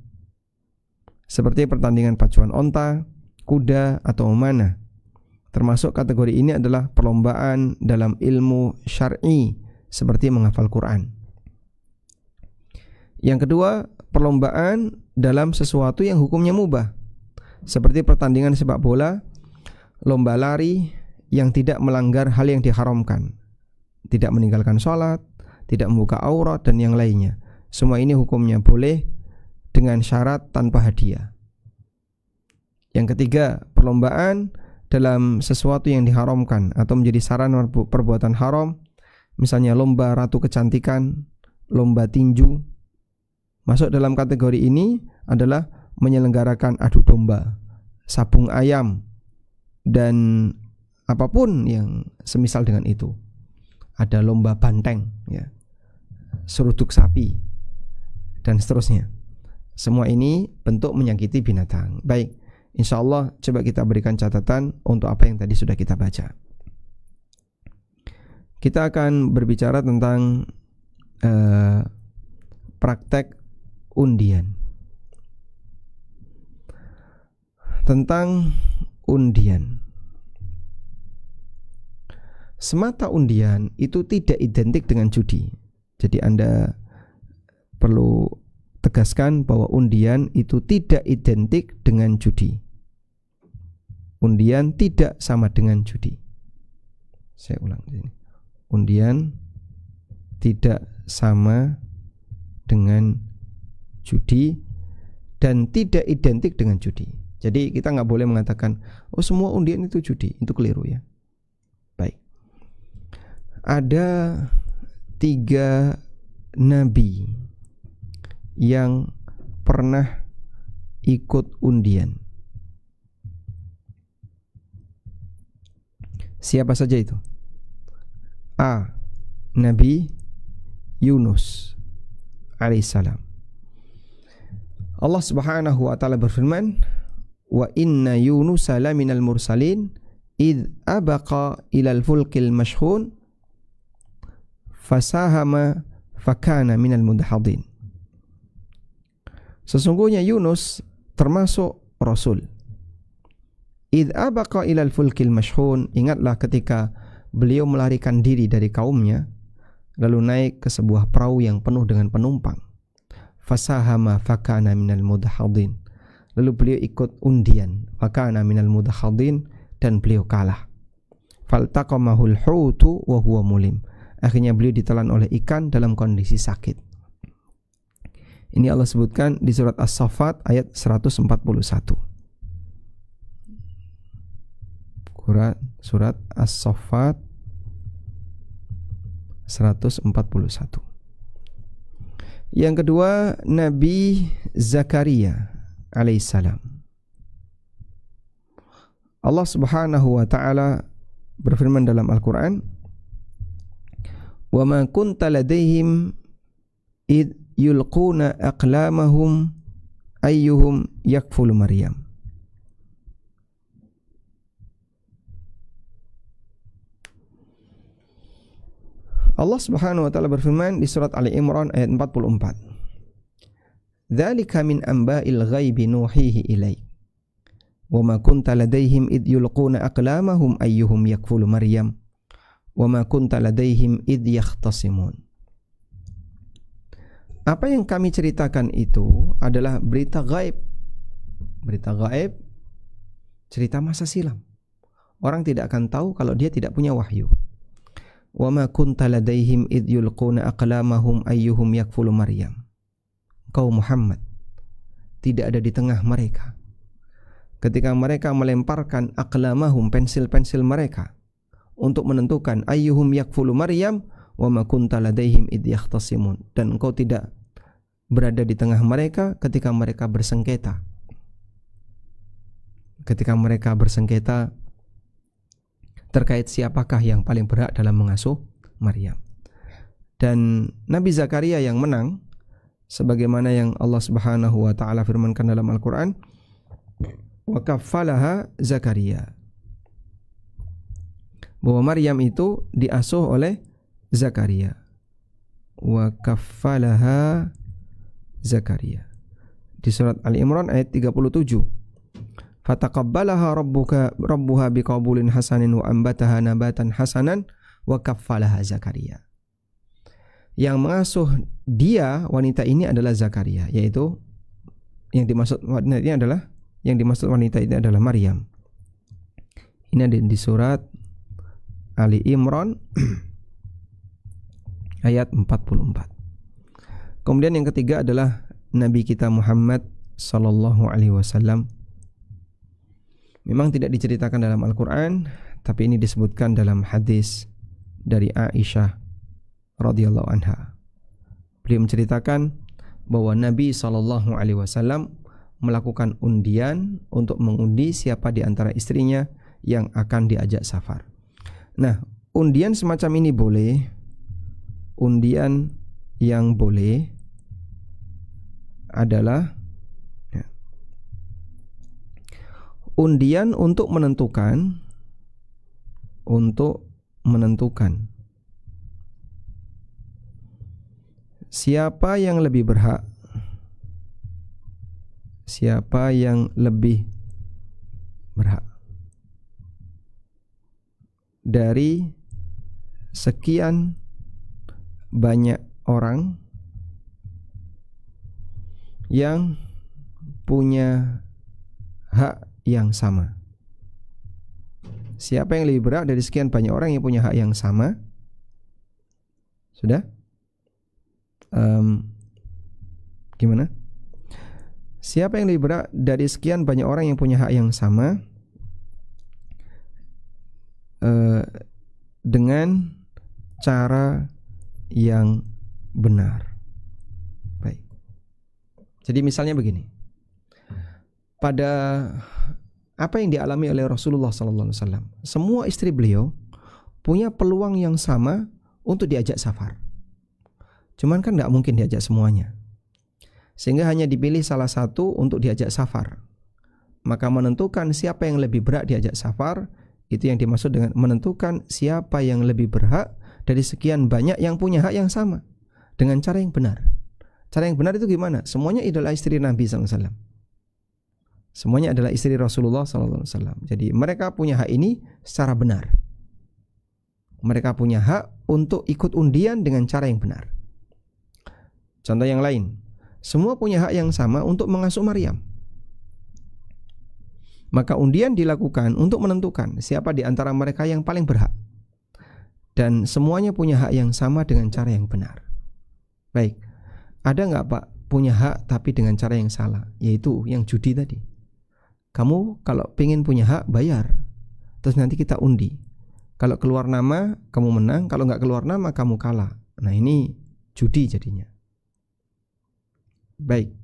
[SPEAKER 2] seperti pertandingan pacuan onta, kuda, atau memanah. Termasuk kategori ini adalah perlombaan dalam ilmu syar'i seperti menghafal Quran. Yang kedua, perlombaan dalam sesuatu yang hukumnya mubah, seperti pertandingan sepak bola, lomba lari yang tidak melanggar hal yang diharamkan, tidak meninggalkan sholat, tidak membuka aurat, dan yang lainnya. Semua ini hukumnya boleh dengan syarat tanpa hadiah. Yang ketiga, perlombaan dalam sesuatu yang diharamkan atau menjadi sarana perbuatan haram, misalnya lomba ratu kecantikan, lomba tinju. Masuk dalam kategori ini adalah menyelenggarakan adu domba, sabung ayam, dan apapun yang semisal dengan itu. Ada lomba banteng, ya, seruduk sapi, dan seterusnya. Semua ini bentuk menyakiti binatang. Baik, insya Allah coba kita berikan catatan untuk apa yang tadi sudah kita baca. Kita akan berbicara tentang praktek undian. Tentang undian. Semata undian itu tidak identik dengan judi. Jadi Anda perlu tegaskan bahwa undian itu tidak identik dengan judi. Undian tidak sama dengan judi. Saya ulang di sini. Undian tidak sama dengan judi dan tidak identik dengan judi. Jadi kita nggak boleh mengatakan, oh semua undian itu judi. Itu keliru ya. Baik. Ada 3 nabi yang pernah ikut undian. Siapa saja itu? A. Nabi Yunus alaihissalam. Allah Subhanahu wa taala berfirman, "Wa inna Yunusa laminal mursalin id abaqa ilal fulkil mashhun fasahama fakana minal mudhadhin." Sesungguhnya Yunus termasuk rasul. Id abaqa ilal fulkil mashhun, ingatlah ketika beliau melarikan diri dari kaumnya lalu naik ke sebuah perahu yang penuh dengan penumpang. Fasahama fakana minal mudhadhin, lalu beliau ikut undian, fakana minal mudhadhin, dan beliau kalah. Faltaqamahul hutu wa huwa mulim, akhirnya beliau ditelan oleh ikan dalam kondisi sakit. Ini Allah sebutkan di surat As-Saffat ayat 141. Quran Surat As-Saffat 141. Yang kedua, Nabi Zakaria alaihissalam. Allah Subhanahu wa taala berfirman dalam Al-Qur'an, "Wa ma kunta ladaihim id yulquna aqlamahum ayyuhum yakfulu Maryam." Allah Subhanahu wa taala berfirman di surat Ali Imran ayat 44. "Dzalika min amba'il ghaibi nuhihi ilaik. Wa ma kunta ladaihim id yulquna aqlamahum ayyuhum yakfulu Maryam. Wa ma kunta ladaihim id yakhtasimun." Apa yang kami ceritakan itu adalah berita gaib. Berita gaib, cerita masa silam. Orang tidak akan tahu kalau dia tidak punya wahyu. Wa ma kunta ladaihim id yulquna aqlamahum ayyuhum yakfulu Maryam. Kau Muhammad tidak ada di tengah mereka ketika mereka melemparkan aqlamahum, pensil-pensil mereka, untuk menentukan ayyuhum yakfulu Maryam. Wa ma kunta ladaihim id yakhtasimun, dan engkau tidak berada di tengah mereka ketika mereka bersengketa. Ketika mereka bersengketa terkait siapakah yang paling berhak dalam mengasuh Maryam. Dan Nabi Zakaria yang menang, sebagaimana yang Allah Subhanahu wa taala firmankan dalam Al-Qur'an, wa kaffalaha Zakaria, bahwa Maryam itu diasuh oleh Zakaria. Wa kaffalaha Zakaria di surat Ali Imran ayat 37. Fataqabbalaha rabbuha biqabulin hasanin wa ambataha nabatan hasanan wa kaffalaha Zakaria. Yang mengasuh dia, wanita ini adalah Zakaria, yaitu yang dimaksud wanita ini adalah Maryam. Ini ada di surat Ali Imran ayat 44. Kemudian yang ketiga adalah Nabi kita Muhammad sallallahu alaihi wasallam. Memang tidak diceritakan dalam Al-Quran, tapi ini disebutkan dalam hadis dari Aisyah radhiyallahu anha. Beliau menceritakan bahwa Nabi SAW melakukan undian untuk mengundi siapa di antara istrinya yang akan diajak safar. Nah, undian semacam ini boleh. Undian yang boleh adalah undian untuk menentukan siapa yang lebih berhak, dari sekian banyak orang yang punya hak yang sama. Siapa yang lebih berhak dari sekian banyak orang yang punya hak yang sama? Sudah? Gimana? Siapa yang lebih berhak dari sekian banyak orang yang punya hak yang sama dengan cara yang benar. Baik. Jadi misalnya begini. Pada apa yang dialami oleh Rasulullah SAW, semua istri beliau punya peluang yang sama untuk diajak safar. Cuman kan tidak mungkin diajak semuanya, sehingga hanya dipilih salah satu untuk diajak safar. Maka menentukan siapa yang lebih berhak diajak safar, itu yang dimaksud dengan menentukan siapa yang lebih berhak dari sekian banyak yang punya hak yang sama, dengan cara yang benar. Cara yang benar itu gimana? Semuanya adalah istri Nabi SAW. Semuanya adalah istri Rasulullah SAW. Jadi mereka punya hak ini secara benar. Mereka punya hak untuk ikut undian dengan cara yang benar. Contoh yang lain, semua punya hak yang sama untuk mengasuh Maryam. Maka undian dilakukan untuk menentukan siapa di antara mereka yang paling berhak. Dan semuanya punya hak yang sama dengan cara yang benar. Baik, ada nggak Pak punya hak tapi dengan cara yang salah? Yaitu yang judi tadi. Kamu kalau pengen punya hak, bayar. terus nanti kita undi. Kalau keluar nama kamu menang, kalau nggak keluar nama kamu kalah. Nah ini judi jadinya. Baik.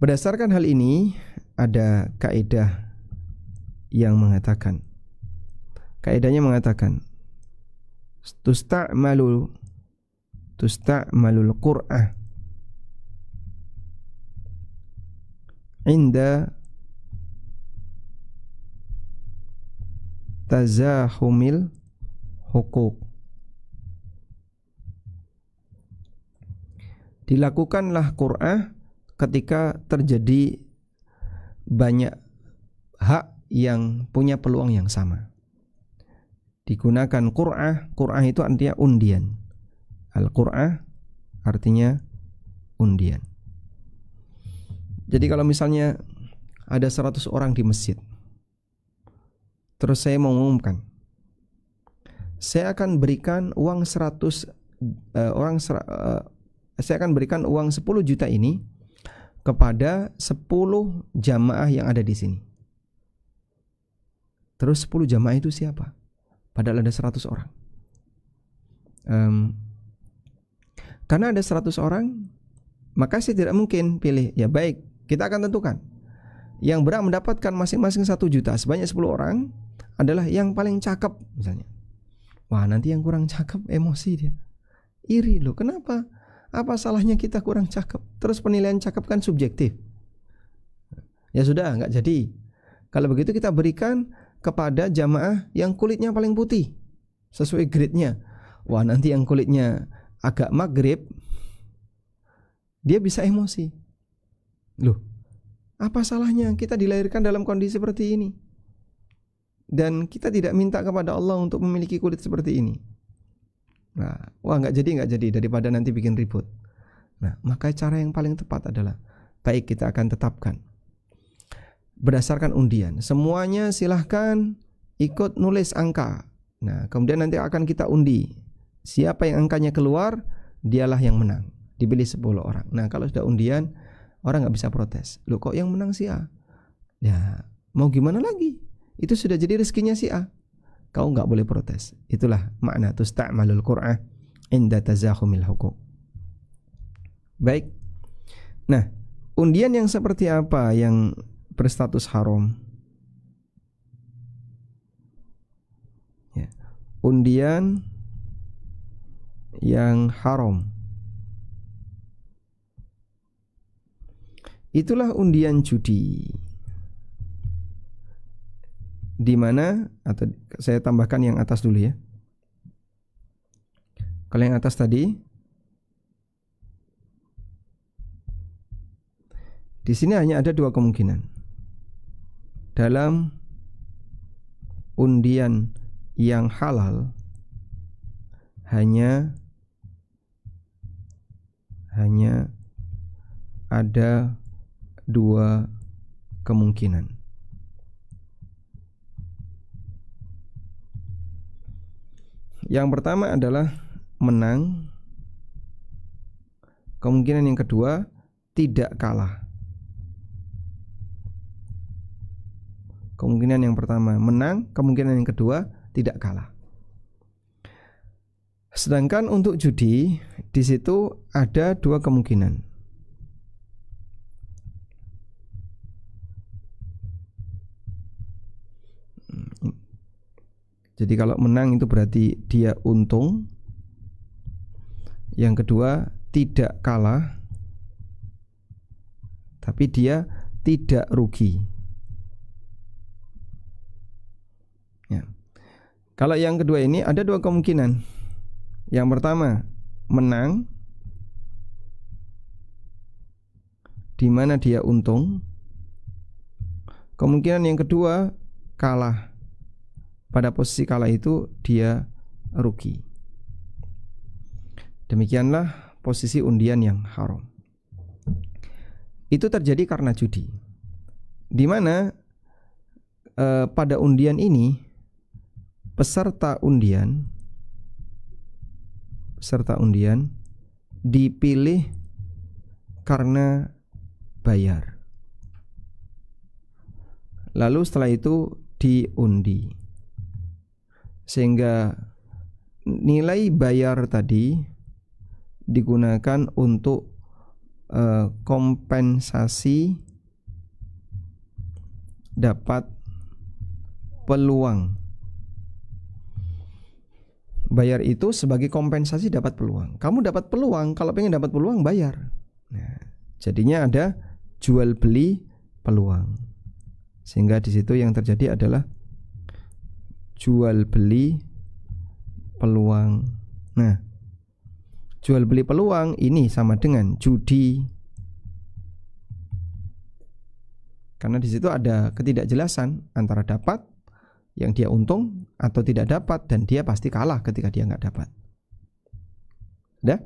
[SPEAKER 2] Berdasarkan hal ini ada kaidah yang mengatakan, kaidahnya mengatakan tusta'malul qur'ah inda tazahumil hukuk. Dilakukanlah qur'ah ketika terjadi banyak hak yang punya peluang yang sama. Digunakan qur'ah, qur'ah itu artinya undian. Al-qur'ah artinya undian. Jadi kalau misalnya ada 100 orang di masjid, terus saya mau mengumumkan, saya akan berikan uang 100 orang, saya akan berikan uang 10 juta ini kepada 10 jamaah yang ada di sini. Terus 10 jamaah itu siapa? Padahal ada 100 orang. Karena ada 100 orang, maka saya tidak mungkin pilih. Ya baik, kita akan tentukan. Yang berhak mendapatkan masing-masing 1 juta sebanyak 10 orang adalah yang paling cakep misalnya. Wah, nanti yang kurang cakep emosi dia. Iri loh, kenapa? Apa salahnya kita kurang cakep? Terus penilaian cakep kan subjektif. Ya sudah, enggak jadi. Kalau begitu kita berikan kepada jamaah yang kulitnya paling putih sesuai grade-nya. Wah, nanti yang kulitnya agak maghrib dia bisa emosi. Loh, apa salahnya kita dilahirkan dalam kondisi seperti ini? Dan kita tidak minta kepada Allah untuk memiliki kulit seperti ini. Nah, wah enggak jadi daripada nanti bikin ribut. Nah, maka cara yang paling tepat adalah baik kita akan tetapkan berdasarkan undian. Semuanya silahkan ikut nulis angka. Nah, kemudian nanti akan kita undi. Siapa yang angkanya keluar, dialah yang menang. Dipilih 10 orang. Nah, kalau sudah undian, orang nggak bisa protes. Loh, kok yang menang si A? Ya, mau gimana lagi? Itu sudah jadi rezekinya si A. Kau nggak boleh protes. Itulah makna tusta'malul qur'ah inda tazahumil hukuk. Baik. Nah, undian yang seperti apa yang berstatus haram? Ya. Undian yang haram, itulah undian judi. Di mana, atau saya tambahkan yang atas dulu ya. Kalau yang atas tadi, di sini hanya ada 2 kemungkinan. Dalam undian yang halal hanya ada 2 kemungkinan. Yang pertama adalah menang. Kemungkinan yang kedua tidak kalah. Kemungkinan yang pertama menang, kemungkinan yang kedua tidak kalah. Sedangkan untuk judi di situ ada 2 kemungkinan. Jadi kalau menang itu berarti dia untung. Yang kedua tidak kalah, tapi dia tidak rugi. Ya. Kalau yang kedua ini ada 2 kemungkinan. Yang pertama menang, di mana dia untung. Kemungkinan yang kedua kalah. Pada posisi kalah itu dia rugi. Demikianlah posisi undian yang haram. Itu terjadi karena judi. Di mana pada undian ini peserta undian dipilih karena bayar. Lalu setelah itu diundi. Sehingga nilai bayar tadi digunakan untuk kompensasi dapat peluang. Bayar itu sebagai kompensasi dapat peluang. Kamu dapat peluang, kalau pengen dapat peluang bayar. Nah, jadinya ada jual beli peluang. Sehingga di situ yang terjadi adalah jual beli peluang. Nah, jual beli peluang ini sama dengan judi. Karena di situ ada ketidakjelasan antara dapat yang dia untung atau tidak dapat, dan dia pasti kalah ketika dia nggak dapat. Sudah?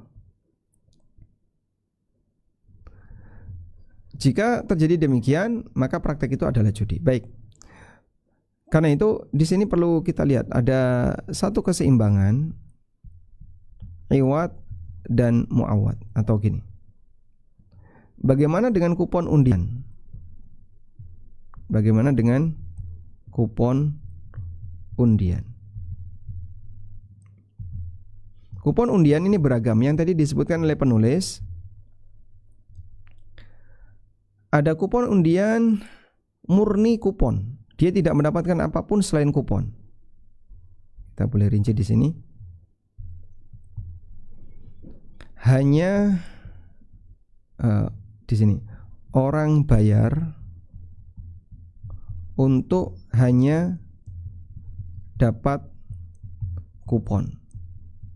[SPEAKER 2] Jika terjadi demikian, maka praktek itu adalah judi. Baik. Karena itu di sini perlu kita lihat ada satu keseimbangan iwad dan muawad, atau gini. Bagaimana dengan kupon undian? Bagaimana dengan kupon undian? Kupon undian ini beragam. Yang tadi disebutkan oleh penulis, ada kupon undian murni kupon. Dia tidak mendapatkan apapun selain kupon. Kita boleh rinci di sini. Hanya di sini orang bayar untuk hanya dapat kupon.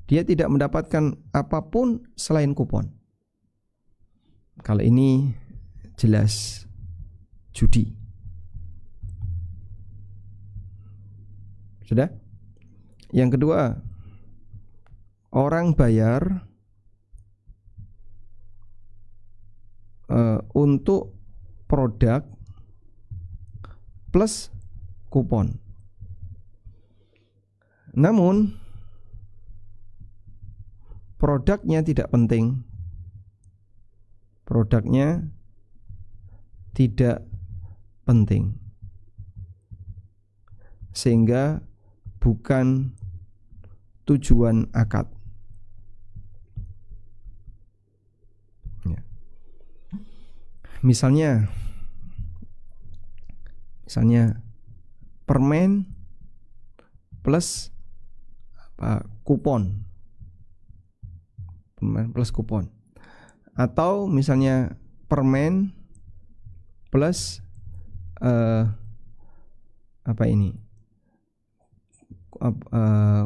[SPEAKER 2] Dia tidak mendapatkan apapun selain kupon. Kalau ini jelas judi. Sudah? Yang kedua, orang bayar untuk produk plus kupon. Namun produknya tidak penting. Produknya tidak penting. Sehingga bukan tujuan akad. Ya. Misalnya permen plus kupon. Permen plus kupon. Atau misalnya permen plus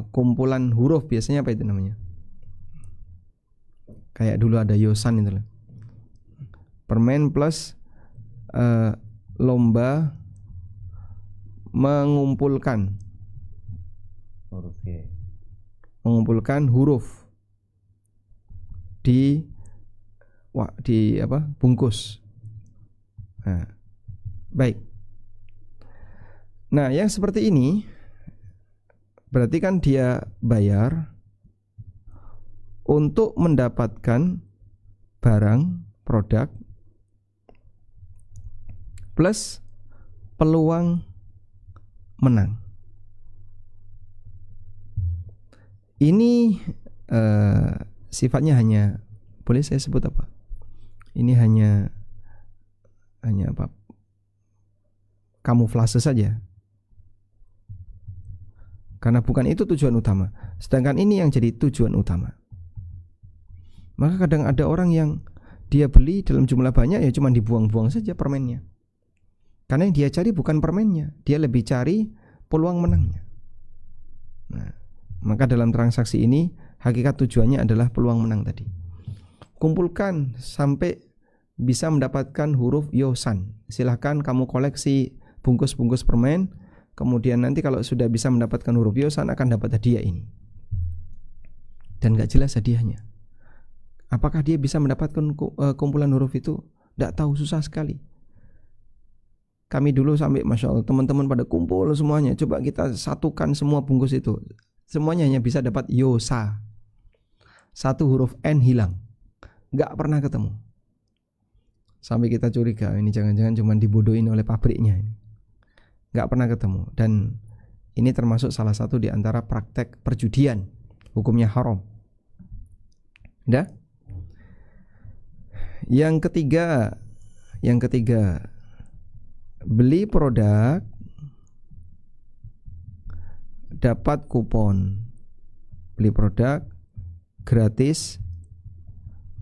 [SPEAKER 2] kumpulan huruf, biasanya apa itu namanya? Kayak dulu ada yosan itu loh. Permen plus lomba mengumpulkan huruf di bungkus. Nah, baik. Nah, yang seperti ini berarti kan dia bayar untuk mendapatkan barang, produk plus peluang menang. Ini sifatnya hanya, boleh saya sebut apa? Ini hanya apa? Kamuflase saja. Karena bukan itu tujuan utama. Sedangkan ini yang jadi tujuan utama. Maka kadang ada orang yang dia beli dalam jumlah banyak, ya cuma dibuang-buang saja permennya. Karena yang dia cari bukan permennya, dia lebih cari peluang menangnya. Nah, maka dalam transaksi ini hakikat tujuannya adalah peluang menang tadi. Kumpulkan sampai bisa mendapatkan huruf yosan. Silahkan kamu koleksi bungkus-bungkus permen. Kemudian nanti kalau sudah bisa mendapatkan huruf yosan akan dapat hadiah ini. Dan gak jelas hadiahnya. Apakah dia bisa mendapatkan kumpulan huruf itu? Gak tahu, susah sekali. Kami dulu sampai Masya Allah teman-teman pada kumpul semuanya. Coba kita satukan semua bungkus itu. Semuanya hanya bisa dapat yosa. Satu huruf N hilang. Gak pernah ketemu. Sampai kita curiga, ini jangan-jangan cuma dibodohin oleh pabriknya ini. nggak pernah ketemu. Dan ini termasuk salah satu di antara praktek perjudian, hukumnya haram. Udah? Yang ketiga, beli produk dapat kupon. Beli produk gratis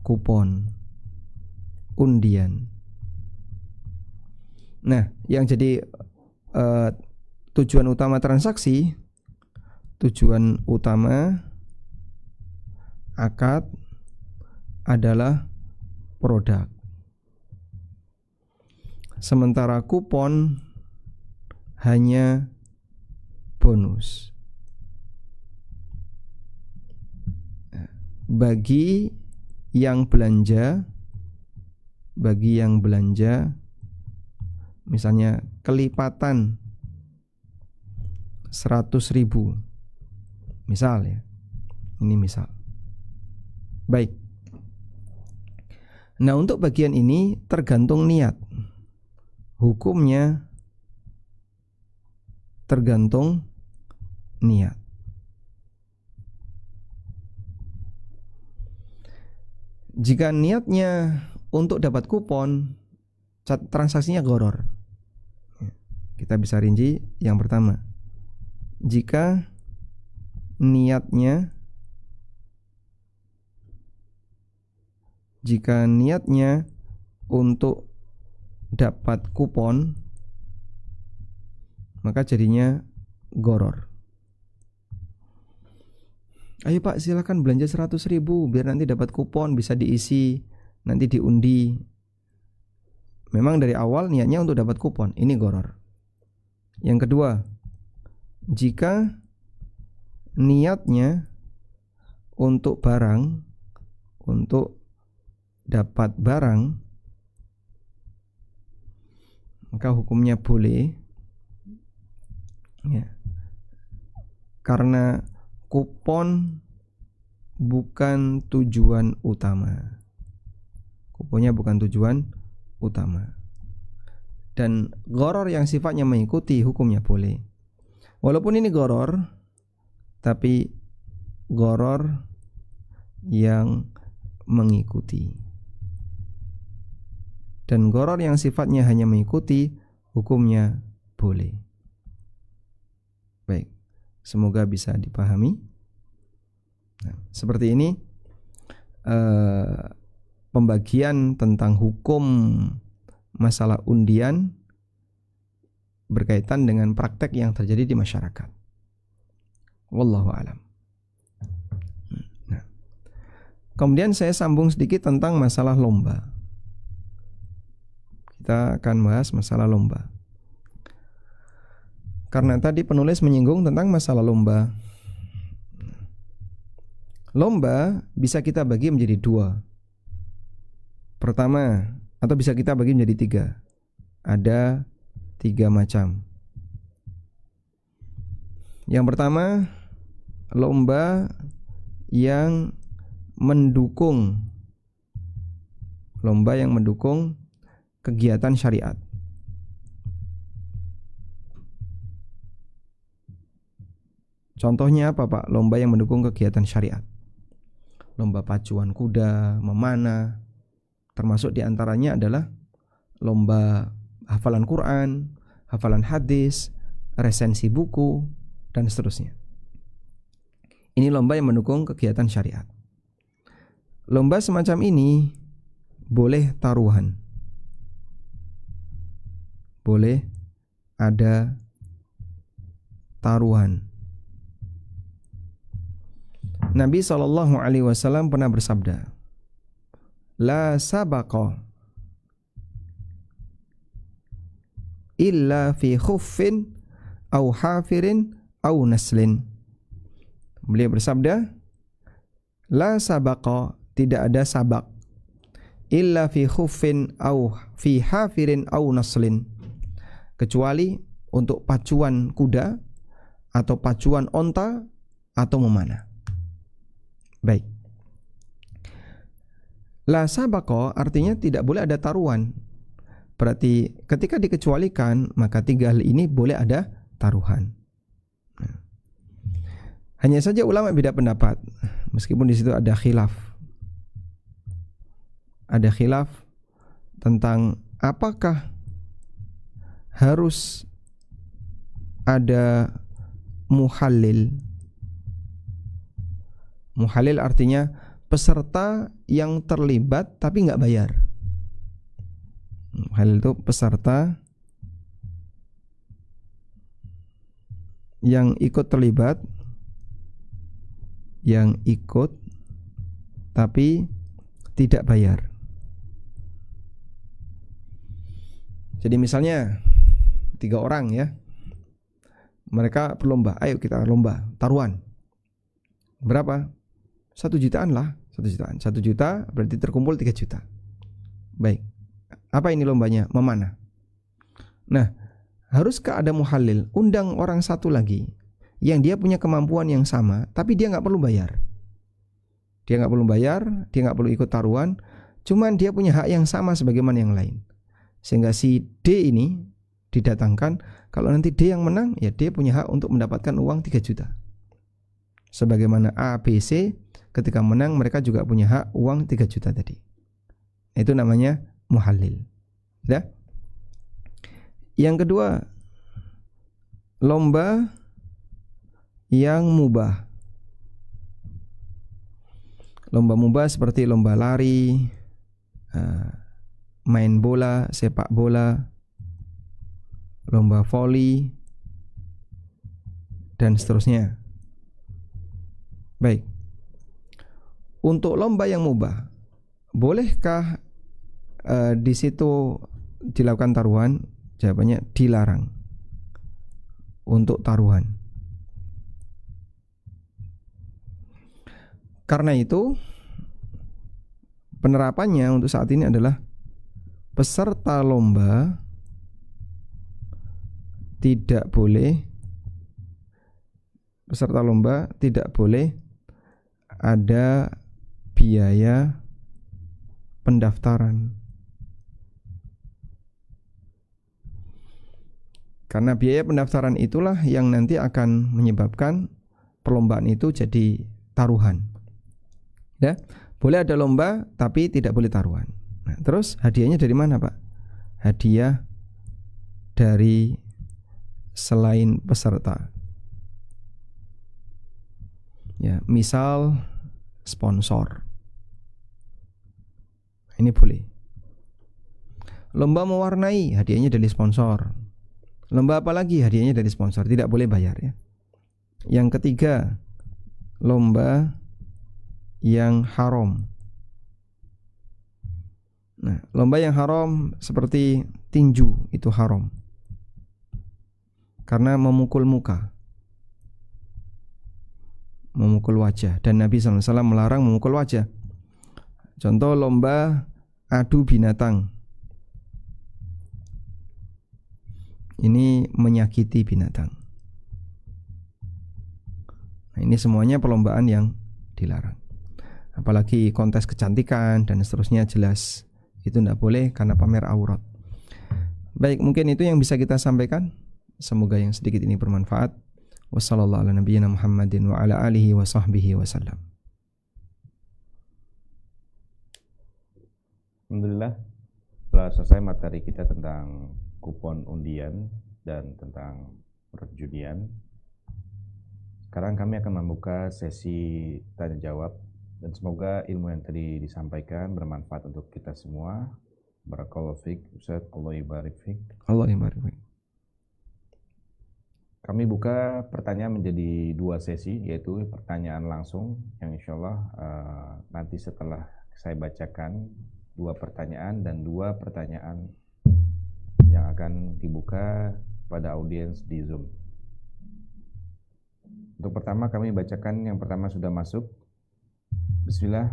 [SPEAKER 2] kupon undian. Nah, yang jadi tujuan utama transaksi, tujuan utama akad adalah produk. Sementara kupon hanya bonus. Bagi yang belanja, misalnya kelipatan 100.000, misal ya, ini misal. Baik. Nah, untuk bagian ini tergantung niat. Hukumnya tergantung niat. Jika niatnya untuk dapat kupon, transaksinya gharar. Kita bisa rinci yang pertama. Jika niatnya untuk dapat kupon, maka jadinya gharar. Ayo Pak, silakan belanja 100.000 biar nanti dapat kupon, bisa diisi, nanti diundi. Memang dari awal niatnya untuk dapat kupon, ini gharar. Yang kedua, jika niatnya untuk barang, untuk dapat barang, maka hukumnya boleh ya. Karena kupon bukan tujuan utama. Kuponnya bukan tujuan utama. Dan gharar yang sifatnya mengikuti hukumnya boleh. Walaupun ini gharar, tapi gharar yang mengikuti. Dan gharar yang sifatnya hanya mengikuti, hukumnya boleh. Baik, semoga bisa dipahami. Nah, seperti ini pembagian tentang hukum masalah undian berkaitan dengan praktek yang terjadi di masyarakat. Wallahu a'lam. Nah, kemudian saya sambung sedikit tentang masalah lomba. Kita akan bahas masalah lomba. Karena tadi penulis menyinggung tentang masalah lomba. Lomba bisa kita bagi menjadi dua. Pertama, atau bisa kita bagi menjadi tiga. Ada 3 macam. Yang pertama, lomba yang mendukung kegiatan syariat. Contohnya apa Pak? Lomba yang mendukung kegiatan syariat. Lomba pacuan kuda, memanah. Termasuk diantaranya adalah lomba hafalan Quran, hafalan hadis, resensi buku, dan seterusnya. Ini lomba yang mendukung kegiatan syariat. Lomba semacam ini boleh taruhan. Boleh ada taruhan. Nabi SAW pernah bersabda, la sabaqa illa fi khuffin au hafirin au naslin. Beliau bersabda, la sabaqa, tidak ada sabak, illa fi khuffin au fi hafirin au naslin, kecuali untuk pacuan kuda atau pacuan onta atau memanah. Baik. La sabaqa artinya tidak boleh ada taruhan. Berarti ketika dikecualikan, maka 3 hal ini boleh ada taruhan. Nah, hanya saja ulama beda pendapat, meskipun di situ ada khilaf. Ada khilaf tentang apakah harus ada muhallil. Muhallil artinya peserta yang terlibat tapi nggak bayar. Muhallil itu peserta yang ikut terlibat, yang ikut tapi tidak bayar. Jadi misalnya 3 orang ya, mereka berlomba, ayo kita lomba taruhan. Berapa? 1 jutaan lah, 1 jutaan. 1 juta berarti terkumpul 3 juta. Baik. Apa ini lombanya? Memanah. Nah, haruskah ada muhallil? Undang orang satu lagi yang dia punya kemampuan yang sama, tapi dia nggak perlu bayar. Dia nggak perlu bayar, dia nggak perlu ikut taruhan, cuman dia punya hak yang sama sebagaimana yang lain. Sehingga si D ini didatangkan, kalau nanti D yang menang, ya dia punya hak untuk mendapatkan uang 3 juta. Sebagaimana A, B, C ketika menang mereka juga punya hak uang 3 juta tadi. Itu namanya muhallil. Ya? Yang kedua, lomba yang mubah. Lomba mubah seperti lomba lari, main bola, sepak bola, lomba voli, dan seterusnya. Baik. Untuk lomba yang mubah, bolehkah di situ dilakukan taruhan? Jawabannya dilarang untuk taruhan. Karena itu penerapannya untuk saat ini adalah peserta lomba tidak boleh ada biaya pendaftaran. Karena biaya pendaftaran itulah yang nanti akan menyebabkan perlombaan itu jadi taruhan. Ya, boleh ada lomba tapi tidak boleh taruhan. Nah, terus hadiahnya dari mana, Pak? Hadiah dari selain peserta. Ya, misal sponsor. Ini boleh. Lomba mewarnai, hadiahnya dari sponsor. Lomba apa lagi? Hadiahnya dari sponsor. Tidak boleh bayar ya. Yang ketiga, lomba yang haram. Nah, lomba yang haram seperti tinju itu haram. Karena memukul muka, memukul wajah, dan Nabi SAW melarang memukul wajah. Contoh lomba adu binatang. Ini menyakiti binatang. Nah, ini semuanya perlombaan yang dilarang. Apalagi kontes kecantikan dan seterusnya, jelas itu tidak boleh karena pamer aurat. Baik, mungkin itu yang bisa kita sampaikan. Semoga yang sedikit ini bermanfaat. Wassallallahu ala nabiyyina Muhammadin wa ala alihi wa sahbihi wasallam.
[SPEAKER 1] Alhamdulillah, setelah selesai materi kita tentang kupon undian dan tentang perjudian, sekarang kami akan membuka sesi tanya jawab, dan semoga ilmu yang tadi disampaikan bermanfaat untuk kita semua. Barakallahu fiik Ustaz, Allah ibarik fiik.
[SPEAKER 2] Allah ibarik fiik.
[SPEAKER 1] Kami buka pertanyaan menjadi 2 sesi, yaitu pertanyaan langsung yang insyaallah nanti setelah saya bacakan 2 pertanyaan dan 2 pertanyaan yang akan dibuka pada audiens di Zoom. Untuk pertama kami bacakan yang pertama sudah masuk. Bismillah.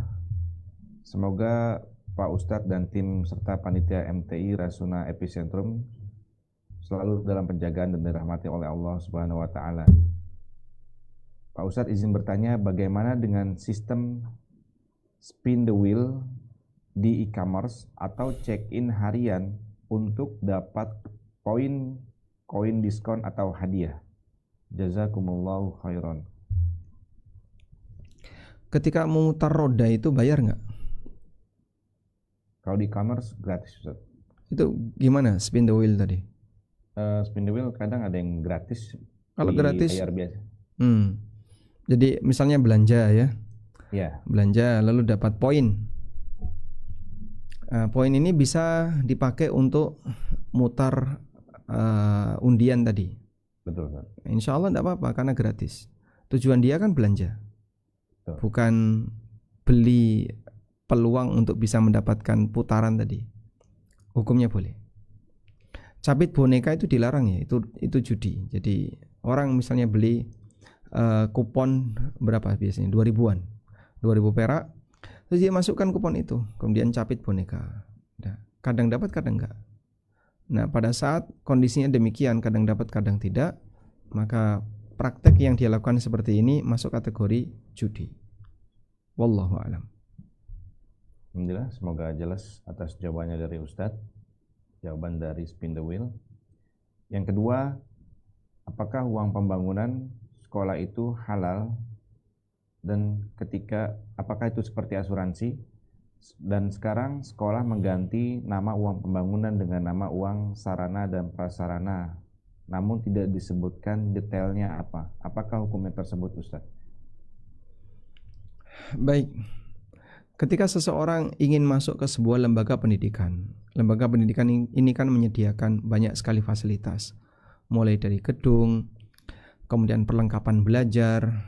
[SPEAKER 1] Semoga Pak Ustadz dan tim serta panitia MTI Rasuna Epicentrum selalu dalam penjagaan dan dirahmati oleh Allah Subhanahu wa taala. Pak Ustadz izin bertanya, bagaimana dengan sistem spin the wheel di e-commerce atau check-in harian untuk dapat koin diskon atau hadiah? Jazakumullahu khairan.
[SPEAKER 2] Ketika memutar roda itu bayar nggak?
[SPEAKER 1] Kalau di e-commerce gratis, Ustaz.
[SPEAKER 2] Itu gimana spin the wheel tadi?
[SPEAKER 1] Spin the wheel kadang ada yang gratis.
[SPEAKER 2] Kalau gratis,
[SPEAKER 1] bayar biasa.
[SPEAKER 2] Jadi misalnya belanja ya,
[SPEAKER 1] Ya.
[SPEAKER 2] belanja lalu dapat poin. Poin ini bisa dipakai untuk mutar undian tadi.
[SPEAKER 1] Betul, Ustaz.
[SPEAKER 2] Insya Allah tidak apa-apa karena gratis. Tujuan dia kan belanja,
[SPEAKER 1] Betul.
[SPEAKER 2] bukan beli peluang untuk bisa mendapatkan putaran tadi. Hukumnya boleh. Cabit boneka itu dilarang ya, itu judi. Jadi orang misalnya beli kupon berapa biasanya 2000-an, 2000 perak, terus dia masukkan kupon itu, kemudian cabit boneka. Nah, kadang dapat, kadang enggak. Nah, pada saat kondisinya demikian, kadang dapat, kadang tidak, maka praktek yang dia lakukan seperti ini masuk kategori judi. Wallahu a'lam.
[SPEAKER 1] Alhamdulillah, semoga jelas atas jawabannya dari Ustadz. Jawaban dari spin the wheel. Yang kedua, apakah uang pembangunan sekolah itu halal? Dan apakah itu seperti asuransi? Dan sekarang sekolah mengganti nama uang pembangunan dengan nama uang sarana dan prasarana, namun tidak disebutkan detailnya apa. Apakah hukumnya tersebut, Ustadz?
[SPEAKER 2] Baik. Ketika seseorang ingin masuk ke sebuah lembaga pendidikan ini kan menyediakan banyak sekali fasilitas, mulai dari gedung, kemudian perlengkapan belajar,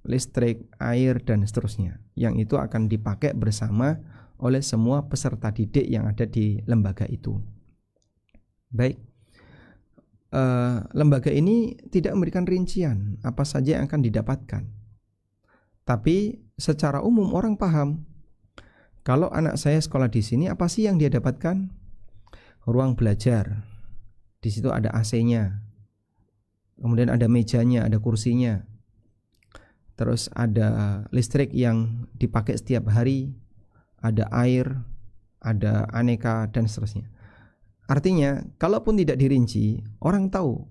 [SPEAKER 2] listrik, air, dan seterusnya, yang itu akan dipakai bersama oleh semua peserta didik yang ada di lembaga itu. Baik, lembaga ini tidak memberikan rincian apa saja yang akan didapatkan, tapi secara umum orang paham, kalau anak saya sekolah di sini, apa sih yang dia dapatkan? Ruang belajar, di situ ada AC-nya, kemudian ada mejanya, ada kursinya, terus ada listrik yang dipakai setiap hari, ada air, ada aneka, dan seterusnya. Artinya, kalaupun tidak dirinci, orang tahu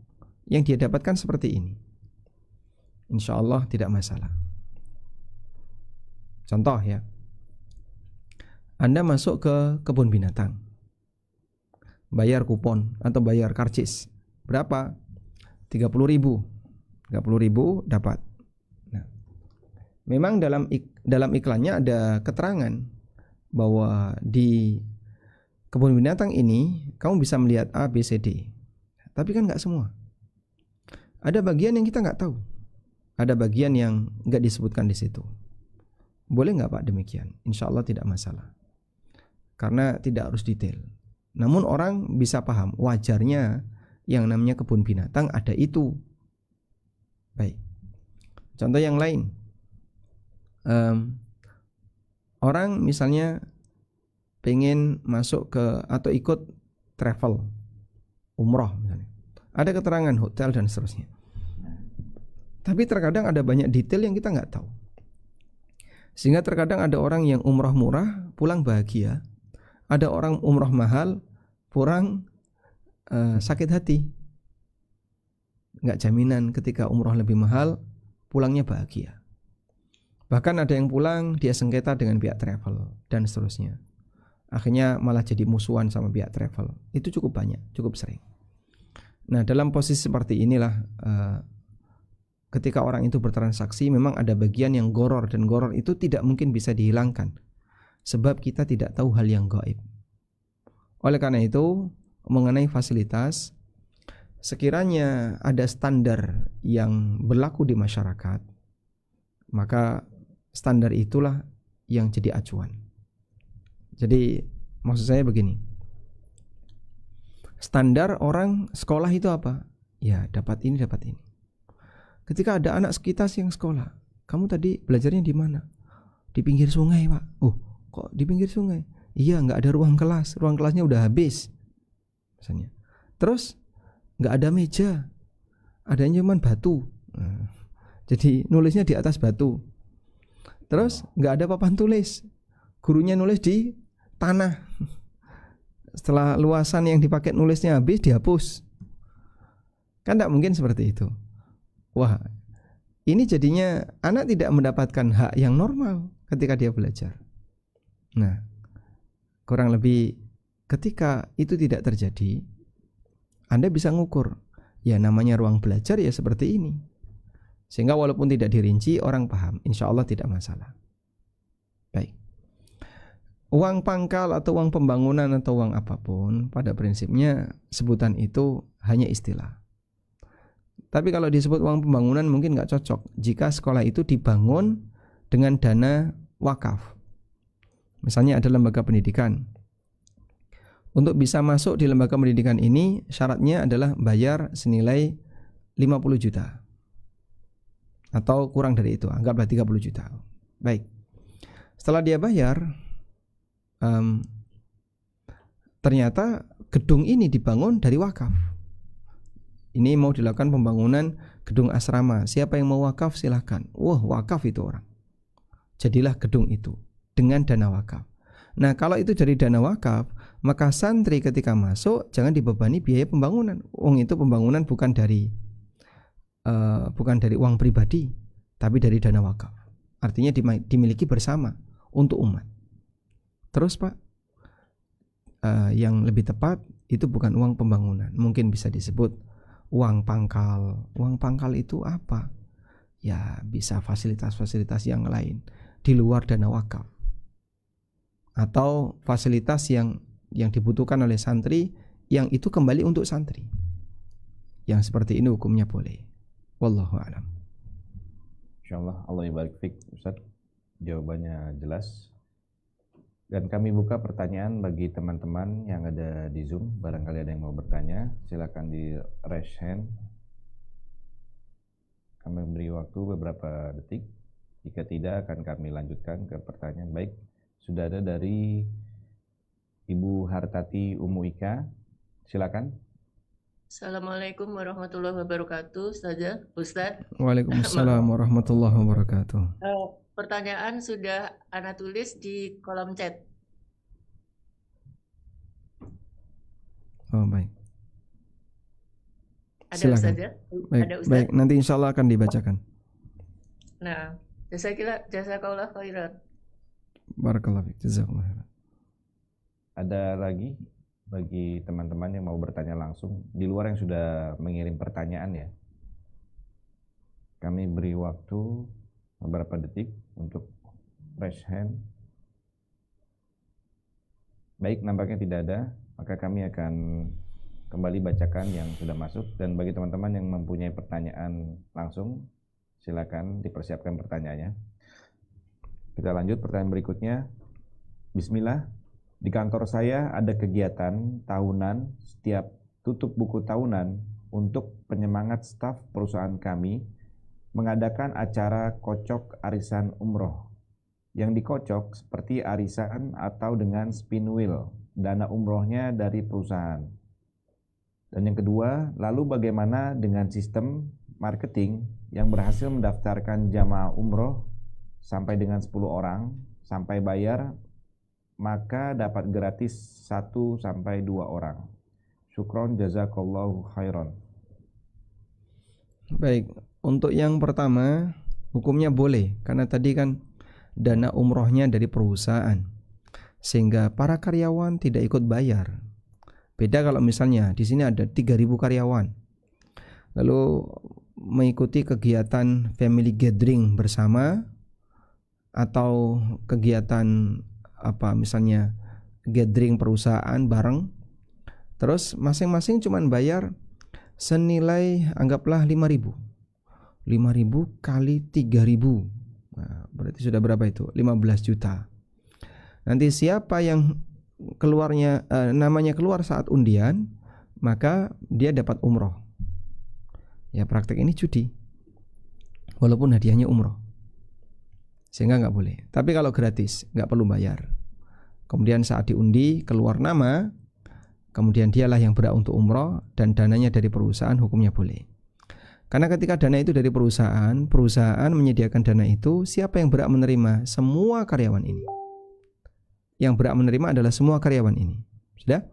[SPEAKER 2] yang dia dapatkan seperti ini. Insya Allah tidak masalah. Contoh ya, Anda masuk ke kebun binatang, bayar kupon atau bayar karcis. Berapa? 30.000. 30.000 dapat. Nah, memang dalam iklannya ada keterangan bahwa di kebun binatang ini kamu bisa melihat A, B, C, D. Tapi kan nggak semua. Ada bagian yang kita nggak tahu. Ada bagian yang nggak disebutkan di situ. Boleh nggak Pak demikian? Insya Allah tidak masalah. Karena tidak harus detail. Namun orang bisa paham, wajarnya yang namanya kebun binatang ada itu. Baik. Contoh yang lain, orang misalnya pengen masuk ke atau ikut travel, umroh misalnya, ada keterangan hotel dan seterusnya. Tapi terkadang ada banyak detail yang kita nggak tahu. Sehingga terkadang ada orang yang umroh murah pulang bahagia, ada orang umroh mahal pulang sakit hati. Nggak jaminan ketika umroh lebih mahal pulangnya bahagia. Bahkan ada yang pulang dia sengketa dengan pihak travel dan seterusnya. Akhirnya malah jadi musuhan sama pihak travel. Itu cukup banyak, cukup sering. Nah, dalam posisi seperti inilah ketika orang itu bertransaksi memang ada bagian yang goror, dan goror itu tidak mungkin bisa dihilangkan sebab kita tidak tahu hal yang gaib. Oleh karena itu, mengenai fasilitas, sekiranya ada standar yang berlaku di masyarakat, maka standar itulah yang jadi acuan. Jadi maksud saya begini, standar orang sekolah itu apa? Ya dapat ini, dapat ini. Ketika ada anak sekitar yang sekolah, kamu tadi belajarnya di mana? Di pinggir sungai Pak. Oh kok di pinggir sungai? Iya, nggak ada ruang kelas, ruang kelasnya udah habis misalnya. Terus nggak ada meja, adanya cuma batu. Nah, jadi nulisnya di atas batu. Terus nggak ada papan tulis, gurunya nulis di tanah. setelah luasan yang dipakai nulisnya habis dihapus. Kan tidak mungkin seperti itu. Wah, ini jadinya anak tidak mendapatkan hak yang normal ketika dia belajar. Nah, kurang lebih ketika itu tidak terjadi, Anda bisa ngukur, ya namanya ruang belajar ya seperti ini. Sehingga walaupun tidak dirinci, orang paham, insya Allah tidak masalah. Baik. Uang pangkal atau uang pembangunan atau uang apapun, pada prinsipnya sebutan itu hanya istilah. Tapi kalau disebut uang pembangunan mungkin nggak cocok jika sekolah itu dibangun dengan dana wakaf. Misalnya ada lembaga pendidikan. Untuk bisa masuk di lembaga pendidikan ini syaratnya adalah bayar senilai 50 juta. Atau kurang dari itu, anggaplah 30 juta. Baik. Setelah dia bayar, ternyata gedung ini dibangun dari wakaf. Ini mau dilakukan pembangunan gedung asrama. Siapa yang mau wakaf silahkan. Wah, wakaf itu orang. Jadilah gedung itu dengan dana wakaf. Nah, kalau itu dari dana wakaf, maka santri ketika masuk jangan dibebani biaya pembangunan. Uang itu pembangunan bukan dari uang pribadi, tapi dari dana wakaf. Artinya dimiliki bersama untuk umat. Terus Pak, yang lebih tepat itu bukan uang pembangunan. Mungkin bisa disebut uang pangkal. Uang pangkal itu apa? Ya bisa fasilitas-fasilitas yang lain di luar dana wakaf. Atau fasilitas yang dibutuhkan oleh santri yang itu kembali untuk santri. Yang seperti ini hukumnya boleh. Wallahu a'lam.
[SPEAKER 1] Insyaallah Allah yabarik fik Ustaz. Jawabannya jelas. Dan kami buka pertanyaan bagi teman-teman yang ada di Zoom. Barangkali ada yang mau bertanya, silakan di raise hand. Kami beri waktu beberapa detik. Jika tidak akan kami lanjutkan ke pertanyaan. Baik, sudah ada dari Ibu Hartati Umu Ika. Silakan.
[SPEAKER 3] Assalamualaikum warahmatullahi wabarakatuh, Ustaz.
[SPEAKER 2] Waalaikumsalam warahmatullahi wabarakatuh.
[SPEAKER 3] Pertanyaan sudah Ana tulis di kolom chat.
[SPEAKER 2] Oh, baik.
[SPEAKER 3] Ada
[SPEAKER 2] Silakan.
[SPEAKER 3] Ustaz ya?
[SPEAKER 2] Baik,
[SPEAKER 3] Ada Ustaz.
[SPEAKER 2] baik, nanti insya Allah akan dibacakan.
[SPEAKER 3] Nah, jazakallah khairan.
[SPEAKER 2] Barakallahu fiik. Jazakumullah khairan.
[SPEAKER 1] Ada lagi bagi teman-teman yang mau bertanya langsung di luar yang sudah mengirim pertanyaan ya. Kami beri waktu beberapa detik untuk raise hand. Baik, nampaknya tidak ada, maka kami akan kembali bacakan yang sudah masuk. Dan bagi teman-teman yang mempunyai pertanyaan langsung, silakan dipersiapkan pertanyaannya. Kita lanjut pertanyaan berikutnya. Bismillah. Di kantor saya ada kegiatan tahunan setiap tutup buku tahunan untuk penyemangat staf perusahaan kami mengadakan acara kocok arisan umroh. Yang dikocok seperti arisan atau dengan spin wheel, dana umrohnya dari perusahaan. Dan yang kedua, lalu bagaimana dengan sistem marketing yang berhasil mendaftarkan jamaah umroh sampai dengan 10 orang, sampai bayar maka dapat gratis 1 sampai 2 orang. Syukron jazakallahu khairan.
[SPEAKER 2] Baik, untuk yang pertama hukumnya boleh karena tadi kan dana umrohnya dari perusahaan sehingga para karyawan tidak ikut bayar. Beda kalau misalnya di sini ada 3.000 karyawan lalu mengikuti kegiatan family gathering bersama atau kegiatan misalnya gathering perusahaan bareng, terus masing-masing cuman bayar senilai anggaplah 5.000 kali 3.000. Nah, berarti sudah berapa itu? 15 juta. Nanti siapa yang keluarnya namanya keluar saat undian, maka dia dapat umroh. Ya, praktek ini judi. Walaupun hadiahnya umroh. Sehingga nggak boleh. Tapi kalau gratis, nggak perlu bayar. Kemudian saat diundi keluar nama, kemudian dialah yang berhak untuk umroh dan dananya dari perusahaan, hukumnya boleh. Karena ketika dana itu dari perusahaan menyediakan dana itu, siapa yang berhak menerima? Semua karyawan ini. Yang berhak menerima adalah semua karyawan ini. Sudah?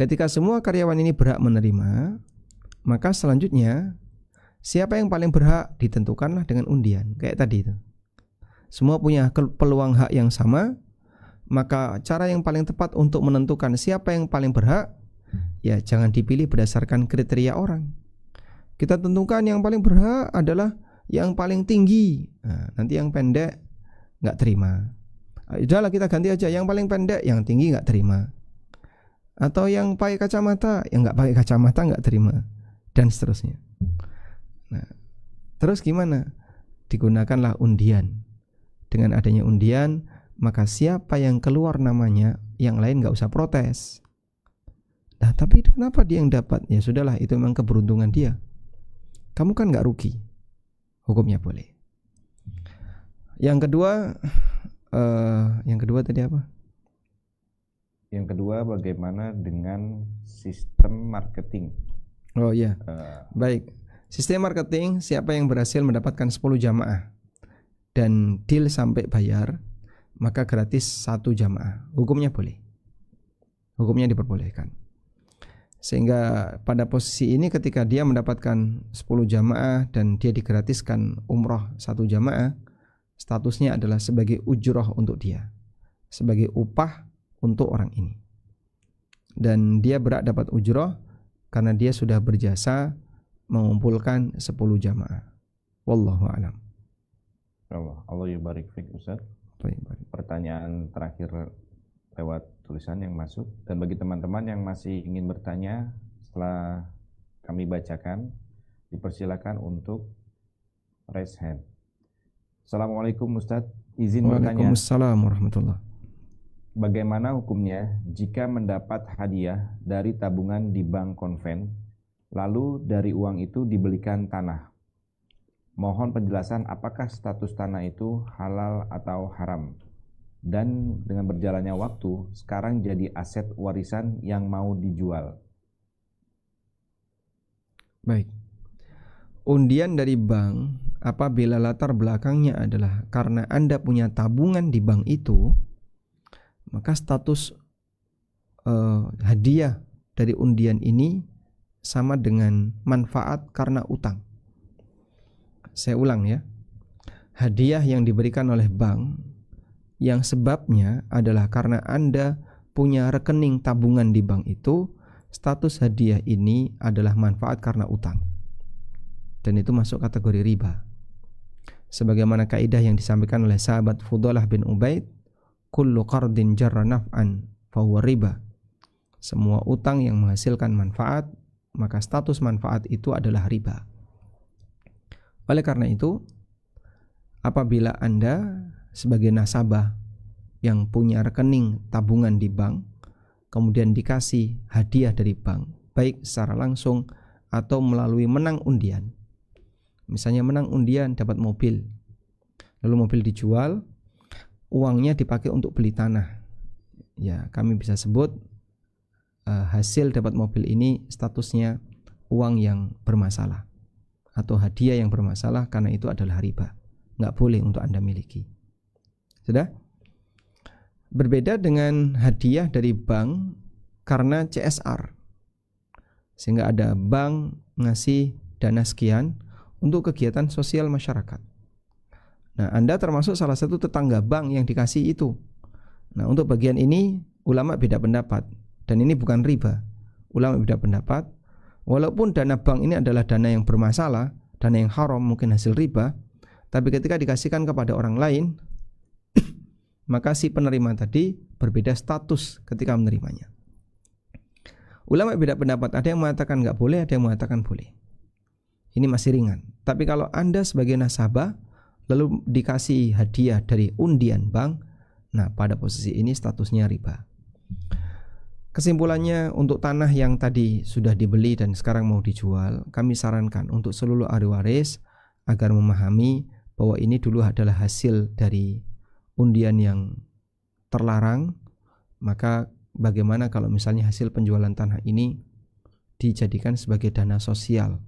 [SPEAKER 2] Ketika semua karyawan ini berhak menerima, maka selanjutnya siapa yang paling berhak ditentukanlah dengan undian. Kayak tadi itu. Semua punya peluang hak yang sama, maka cara yang paling tepat untuk menentukan siapa yang paling berhak, ya jangan dipilih berdasarkan kriteria orang. Kita tentukan yang paling berhak adalah yang paling tinggi. Nah, nanti yang pendek nggak terima. Udahlah kita ganti aja, yang paling pendek, yang tinggi nggak terima. Atau yang pakai kacamata, yang nggak pakai kacamata nggak terima, dan seterusnya. Nah, terus gimana? Digunakanlah undian. Dengan adanya undian, maka siapa yang keluar namanya, yang lain nggak usah protes. Nah, tapi kenapa dia yang dapat? Ya sudahlah, itu memang keberuntungan dia. Kamu kan nggak rugi. Hukumnya boleh. Yang kedua tadi apa?
[SPEAKER 1] Yang kedua, bagaimana dengan sistem marketing?
[SPEAKER 2] Oh iya, baik. Sistem marketing, siapa yang berhasil mendapatkan 10 jamaah dan deal sampai bayar, maka gratis 1 jamaah. Hukumnya boleh. Hukumnya diperbolehkan. Sehingga pada posisi ini ketika dia mendapatkan 10 jamaah dan dia digratiskan umroh 1 jamaah, statusnya adalah sebagai ujroh untuk dia, sebagai upah untuk orang ini. Dan dia berhak dapat ujroh karena dia sudah berjasa mengumpulkan 10 jamaah. Wallahu a'lam.
[SPEAKER 1] Allah yubarik fik, Ustaz. Pertanyaan terakhir lewat tulisan yang masuk, dan bagi teman-teman yang masih ingin bertanya setelah kami bacakan, dipersilakan untuk raise hand. Assalamualaikum Ustaz, izin bertanya.
[SPEAKER 2] Waalaikumsalam warahmatullahi.
[SPEAKER 1] Bagaimana hukumnya jika mendapat hadiah dari tabungan di bank konven, lalu dari uang itu dibelikan tanah? Mohon penjelasan apakah status tanah itu halal atau haram. Dan dengan berjalannya waktu, sekarang jadi aset warisan yang mau dijual.
[SPEAKER 2] Baik. Undian dari bank, apabila latar belakangnya adalah karena Anda punya tabungan di bank itu, maka status hadiah dari undian ini sama dengan manfaat karena utang. Saya ulang ya. Hadiah yang diberikan oleh bank yang sebabnya adalah karena Anda punya rekening tabungan di bank itu, status hadiah ini adalah manfaat karena utang. Dan itu masuk kategori riba. Sebagaimana kaidah yang disampaikan oleh sahabat Fudalah bin Ubaid, kullu qardin jarra naf'an fahuwa riba. Semua utang yang menghasilkan manfaat, maka status manfaat itu adalah riba. Oleh karena itu, apabila Anda sebagai nasabah yang punya rekening tabungan di bank, kemudian dikasih hadiah dari bank, baik secara langsung atau melalui menang undian. Misalnya menang undian dapat mobil, lalu mobil dijual, uangnya dipakai untuk beli tanah. Ya, kami bisa sebut hasil dapat mobil ini statusnya uang yang bermasalah atau hadiah yang bermasalah, karena itu adalah riba. Nggak boleh untuk Anda miliki. Sudah? Berbeda dengan hadiah dari bank karena CSR. Sehingga ada bank ngasih dana sekian untuk kegiatan sosial masyarakat. Nah, Anda termasuk salah satu tetangga bank yang dikasih itu. Nah, untuk bagian ini ulama beda pendapat, dan ini bukan riba. Ulama beda pendapat. Walaupun dana bank ini adalah dana yang bermasalah, dana yang haram, mungkin hasil riba, tapi ketika dikasihkan kepada orang lain, maka si penerima tadi berbeda status ketika menerimanya. Ulama beda pendapat, ada yang mengatakan nggak boleh, ada yang mengatakan boleh. Ini masih ringan. Tapi kalau Anda sebagai nasabah lalu dikasih hadiah dari undian bank, nah pada posisi ini statusnya riba. Kesimpulannya, untuk tanah yang tadi sudah dibeli dan sekarang mau dijual, kami sarankan untuk seluruh ahli waris agar memahami bahwa ini dulu adalah hasil dari undian yang terlarang. Maka bagaimana kalau misalnya hasil penjualan tanah ini dijadikan sebagai dana sosial,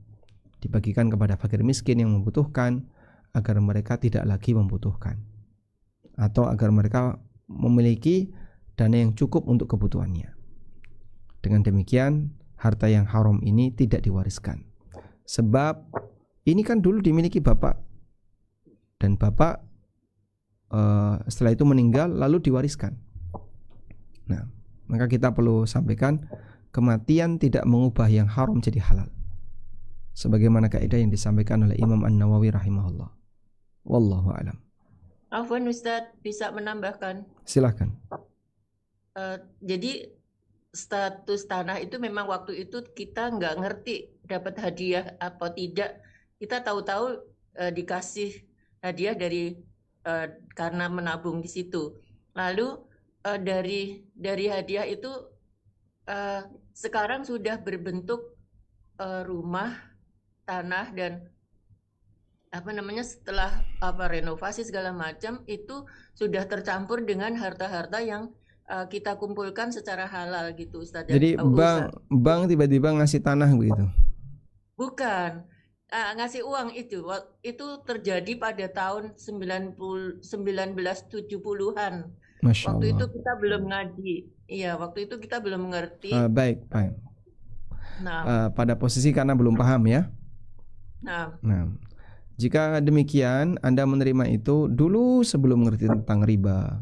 [SPEAKER 2] dibagikan kepada fakir miskin yang membutuhkan, agar mereka tidak lagi membutuhkan, atau agar mereka memiliki dana yang cukup untuk kebutuhannya. Dengan demikian harta yang haram ini tidak diwariskan. Sebab ini kan dulu dimiliki bapak, dan bapak setelah itu meninggal lalu diwariskan. Nah, maka kita perlu sampaikan, kematian tidak mengubah yang haram jadi halal, sebagaimana kaidah yang disampaikan oleh Imam An-Nawawi rahimahullah. Wallahu a'lam.
[SPEAKER 3] Afwan Ustadz, bisa menambahkan.
[SPEAKER 2] Silakan.
[SPEAKER 3] Jadi status tanah itu memang waktu itu kita nggak ngerti dapat hadiah apa tidak. Kita tahu-tahu dikasih hadiah karena menabung di situ. Lalu dari hadiah itu sekarang sudah berbentuk rumah, tanah, dan setelah renovasi segala macam itu sudah tercampur dengan harta-harta yang kita kumpulkan secara halal gitu, Ustaz.
[SPEAKER 2] Jadi bank tiba-tiba ngasih tanah begitu?
[SPEAKER 3] Bukan, ngasih uang itu terjadi pada tahun 1970-an.
[SPEAKER 2] Masya
[SPEAKER 3] Waktu
[SPEAKER 2] Allah.
[SPEAKER 3] itu kita belum ngaji. Iya, waktu itu kita belum mengerti.
[SPEAKER 2] Baik.
[SPEAKER 3] Nah,
[SPEAKER 2] pada posisi karena belum paham ya.
[SPEAKER 3] nah,
[SPEAKER 2] jika demikian Anda menerima itu dulu sebelum mengerti tentang riba,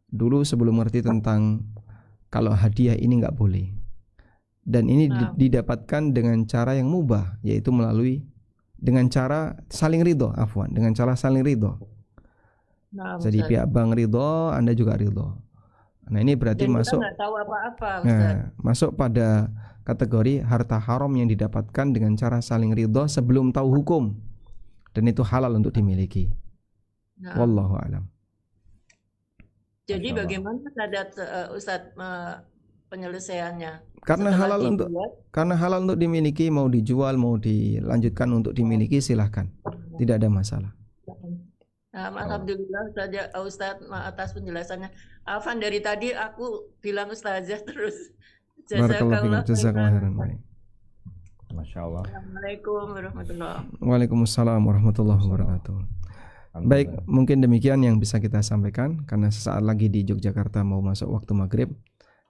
[SPEAKER 2] dulu sebelum mengerti tentang kalau hadiah ini nggak boleh, dan ini didapatkan dengan cara yang mubah, yaitu dengan cara saling ridho, dengan cara saling ridho. Jadi pihak bank ridho, Anda juga ridho. Nah, ini berarti
[SPEAKER 3] dan
[SPEAKER 2] masuk.
[SPEAKER 3] Kita nggak tahu apa-apa, Ustaz.
[SPEAKER 2] Masuk pada kategori harta haram yang didapatkan dengan cara saling ridho sebelum tahu hukum, dan itu halal untuk dimiliki. Wallahu a'lam.
[SPEAKER 3] Jadi bagaimana Ustadz penyelesaiannya?
[SPEAKER 2] Karena halal untuk dimiliki, mau dijual mau dilanjutkan untuk dimiliki silahkan, tidak ada masalah.
[SPEAKER 3] Alhamdulillah Ustadz atas penjelasannya. Afan, dari tadi aku bilang Ustazah terus.
[SPEAKER 2] Jazakallah khairan.
[SPEAKER 1] Masya Allah.
[SPEAKER 3] Assalamualaikum warahmatullahi wabarakatuh.
[SPEAKER 2] Waalaikumsalam warahmatullahi wabarakatuh. Baik, mungkin demikian yang bisa kita sampaikan, karena sesaat lagi di Yogyakarta mau masuk waktu maghrib.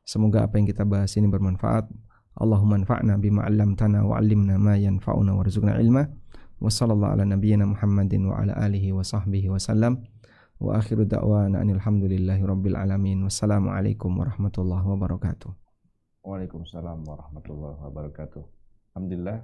[SPEAKER 2] Semoga apa yang kita bahas ini bermanfaat. Allahumma anfa'na bima 'allamtana wa 'allimna ma yanfa'una warzuqna ilma. Wa sallallahu ala nabiyyina Muhammadin wa ala alihi wa sahbihi wa sallam. Wa akhiru da'wana anil hamdulillahi rabbil alamin. Wassalamualaikum warahmatullahi wabarakatuh.
[SPEAKER 1] Waalaikumsalam warahmatullahi wabarakatuh. Alhamdulillah.